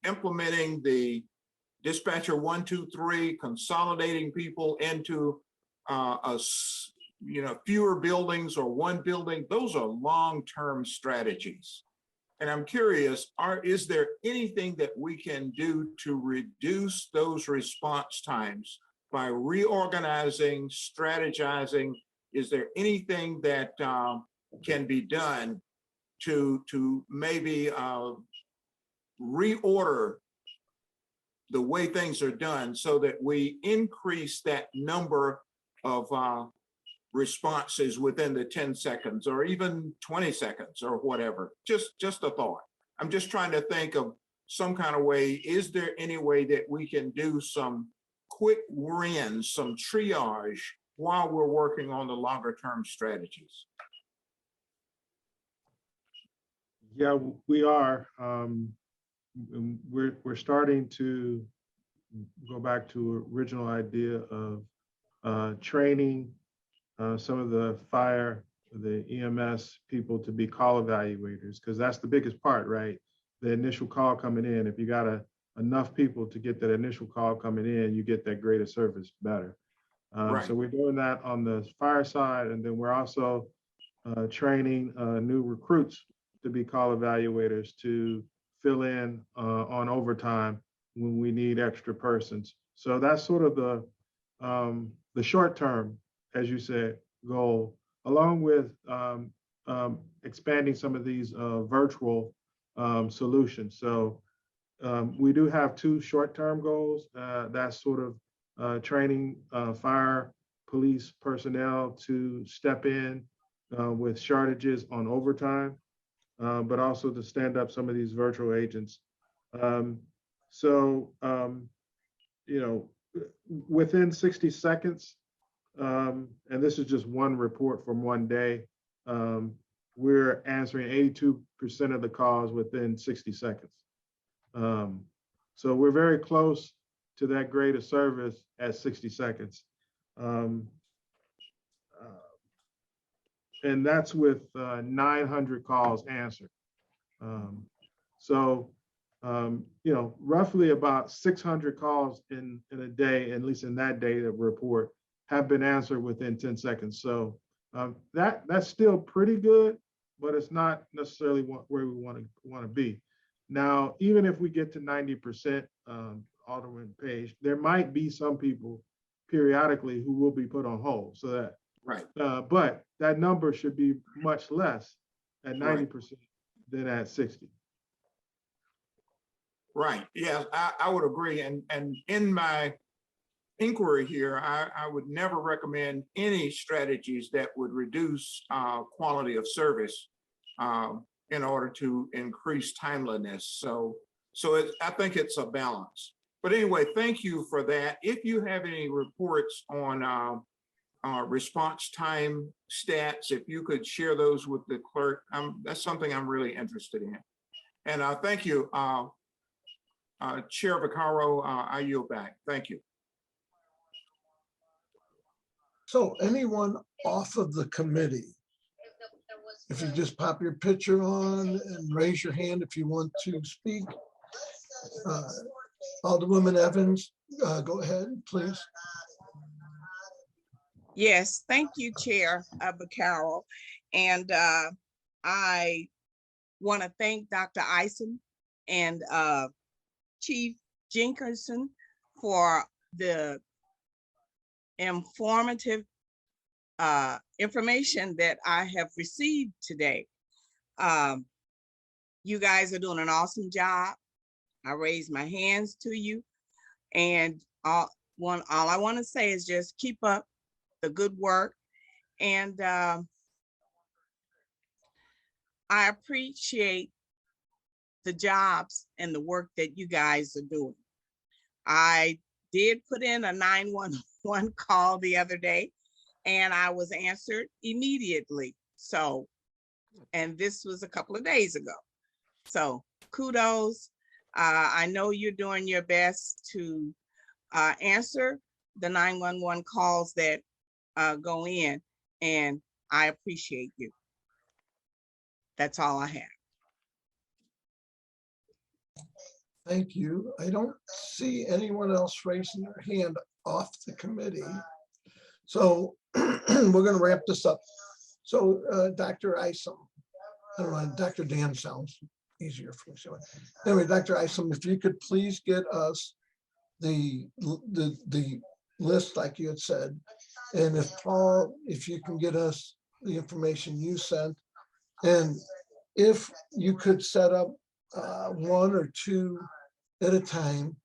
implementing the dispatcher 1, 2, 3, consolidating people into fewer buildings or one building, those are long-term strategies. And I'm curious, is there anything that we can do to reduce those response times by reorganizing, strategizing? Is there anything that can be done to maybe reorder the way things are done so that we increase that number of responses within the 10 seconds or even 20 seconds or whatever? Just a thought. I'm just trying to think of some kind of way. Is there any way that we can do some quick wins, some triage while we're working on the longer term strategies? Yeah, we are. We're starting to go back to original idea of training some of the EMS people to be call evaluators, because that's the biggest part, right? The initial call coming in. If you got enough people to get that initial call coming in, you get that greater service better. Right. So we're doing that on the fire side, and then we're also training new recruits to be call evaluators to fill in on overtime when we need extra persons. So that's sort of the short term, as you said, goal, along with expanding some of these virtual solutions. So we do have two short-term goals. That's sort of training fire police personnel to step in with shortages on overtime, but also to stand up some of these virtual agents. You know, within 60 seconds, and this is just one report from one day, we're answering 82% of the calls within 60 seconds. So we're very close to that grade of service at 60 seconds. And that's with 900 calls answered. You know, roughly about 600 calls in a day, at least in that data report, have been answered within 10 seconds. So that's still pretty good, but it's not necessarily where we want to be. Now, even if we get to 90%, Alderman Page, there might be some people periodically who will be put on hold. So that, right. But that number should be much less at 90% than at 60. Right. Yeah, I would agree. And in my inquiry here, I would never recommend any strategies that would reduce quality of service in order to increase timeliness. So I think it's a balance. But anyway, thank you for that. If you have any reports on response time stats, if you could share those with the clerk, that's something I'm really interested in. And thank you, Chair Vaccaro, I yield back. Thank you. So anyone off of the committee, if you just pop your picture on and raise your hand if you want to speak. Alderwoman Evans, go ahead, please. Yes, thank you, Chair Vaccaro. And I want to thank Dr. Isom and Chief Jenkinson for the informative information that I have received today. You guys are doing an awesome job. I raise my hands to you, and all I want to say is just keep up the good work, and I appreciate the jobs and the work that you guys are doing. I did put in a 911 call the other day, and I was answered immediately. So, and this was a couple of days ago. So kudos. I know you're doing your best to answer the 911 calls that go in, and I appreciate you. That's all I have. Thank you. I don't see anyone else raising their hand off the committee. So we're going to wrap this up. So Dr. Isom, I don't know, Dr. Dan sounds easier for me. So anyway, Dr. Isom, if you could please get us the list like you had said, and if Paul, if you can get us the information you sent, and if you could set up one or two at a time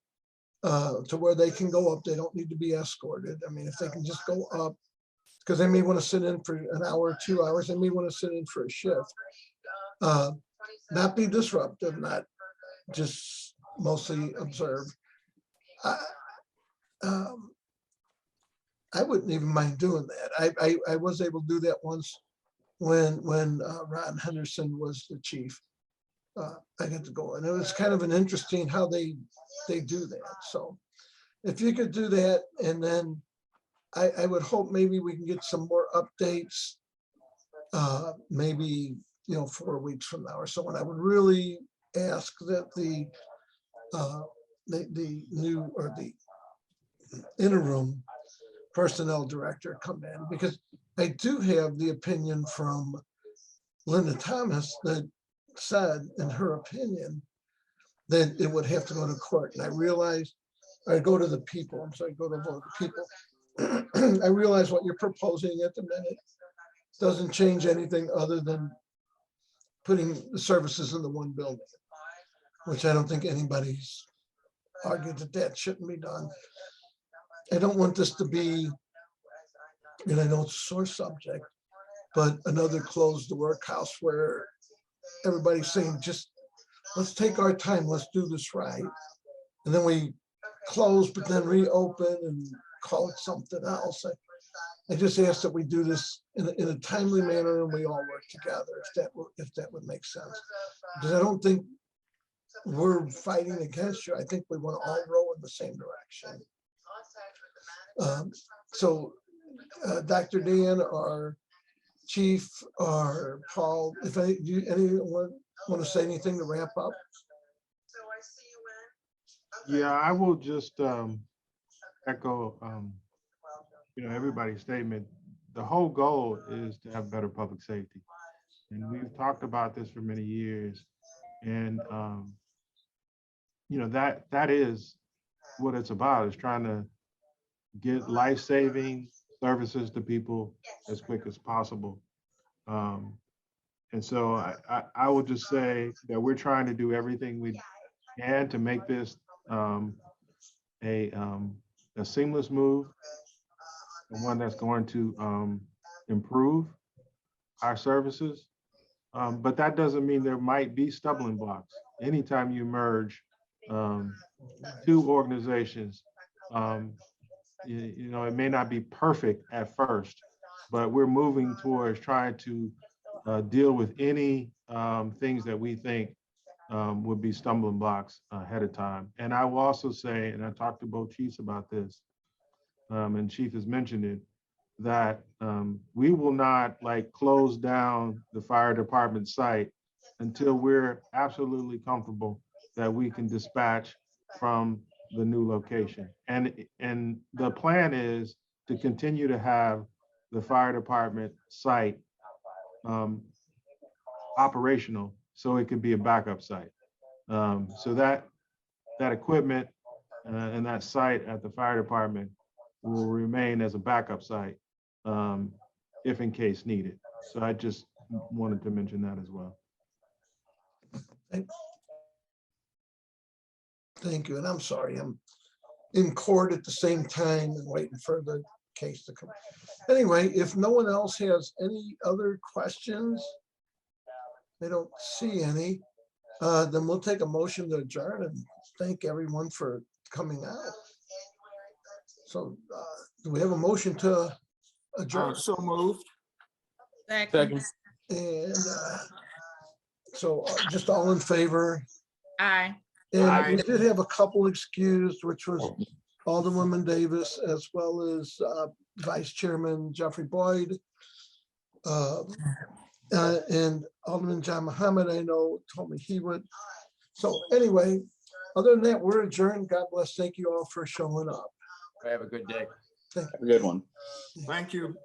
to where they can go up. They don't need to be escorted. I mean, if they can just go up, because they may want to sit in for an hour or 2 hours. They may want to sit in for a shift. Not be disruptive, not just mostly observe. I wouldn't even mind doing that. I was able to do that once when Ron Henderson was the chief. I got to go, and it was kind of an interesting how they do that. So if you could do that, and then I would hope maybe we can get some more updates, maybe 4 weeks from now or so. And I would really ask that the the new or the interim personnel director come in, because I do have the opinion from Linda Thomas that said, in her opinion, that it would have to go to court. And I realized, I go to the people, I'm sorry, go to vote the people. I realize what you're proposing at the minute doesn't change anything other than putting the services in the one building, which I don't think anybody's argued that that shouldn't be done. I don't want this to be, and I know it's a sore subject, but another closed the workhouse where everybody's saying, just let's take our time, let's do this right. And then we close, but then reopen and call it something else. I just ask that we do this in a timely manner and we all work together, if that would make sense. Because I don't think we're fighting against you. I think we want to all row in the same direction. So Dr. Dan or Chief or Paul, if anyone want to say anything to wrap up? Yeah, I will just echo everybody's statement. The whole goal is to have better public safety. And we've talked about this for many years. And that is what it's about, is trying to get life-saving services to people as quick as possible. And so I would just say that we're trying to do everything we can to make this a seamless move, and one that's going to improve our services. But that doesn't mean there might be stumbling blocks. Anytime you merge two organizations, it may not be perfect at first, but we're moving towards trying to deal with any things that we think would be stumbling blocks ahead of time. And I will also say, and I talked to both chiefs about this, and Chief has mentioned it, that we will not close down the fire department site until we're absolutely comfortable that we can dispatch from the new location. And the plan is to continue to have the fire department site operational so it could be a backup site. So that equipment and that site at the fire department will remain as a backup site if in case needed. So I just wanted to mention that as well. Thank you. And I'm sorry, I'm in court at the same time and waiting for the case to come. Anyway, if no one else has any other questions, I don't see any, then we'll take a motion to adjourn and thank everyone for coming out. So do we have a motion to adjourn? So moved. Second. And so just all in favor? Aye. And we did have a couple excused, which was Alderwoman Davis, as well as Vice Chairman Jeffrey Boyd. And Alderman John Muhammad, I know, told me he would. So anyway, other than that, we're adjourned. God bless. Thank you all for showing up. Have a good day. Have a good one. Thank you.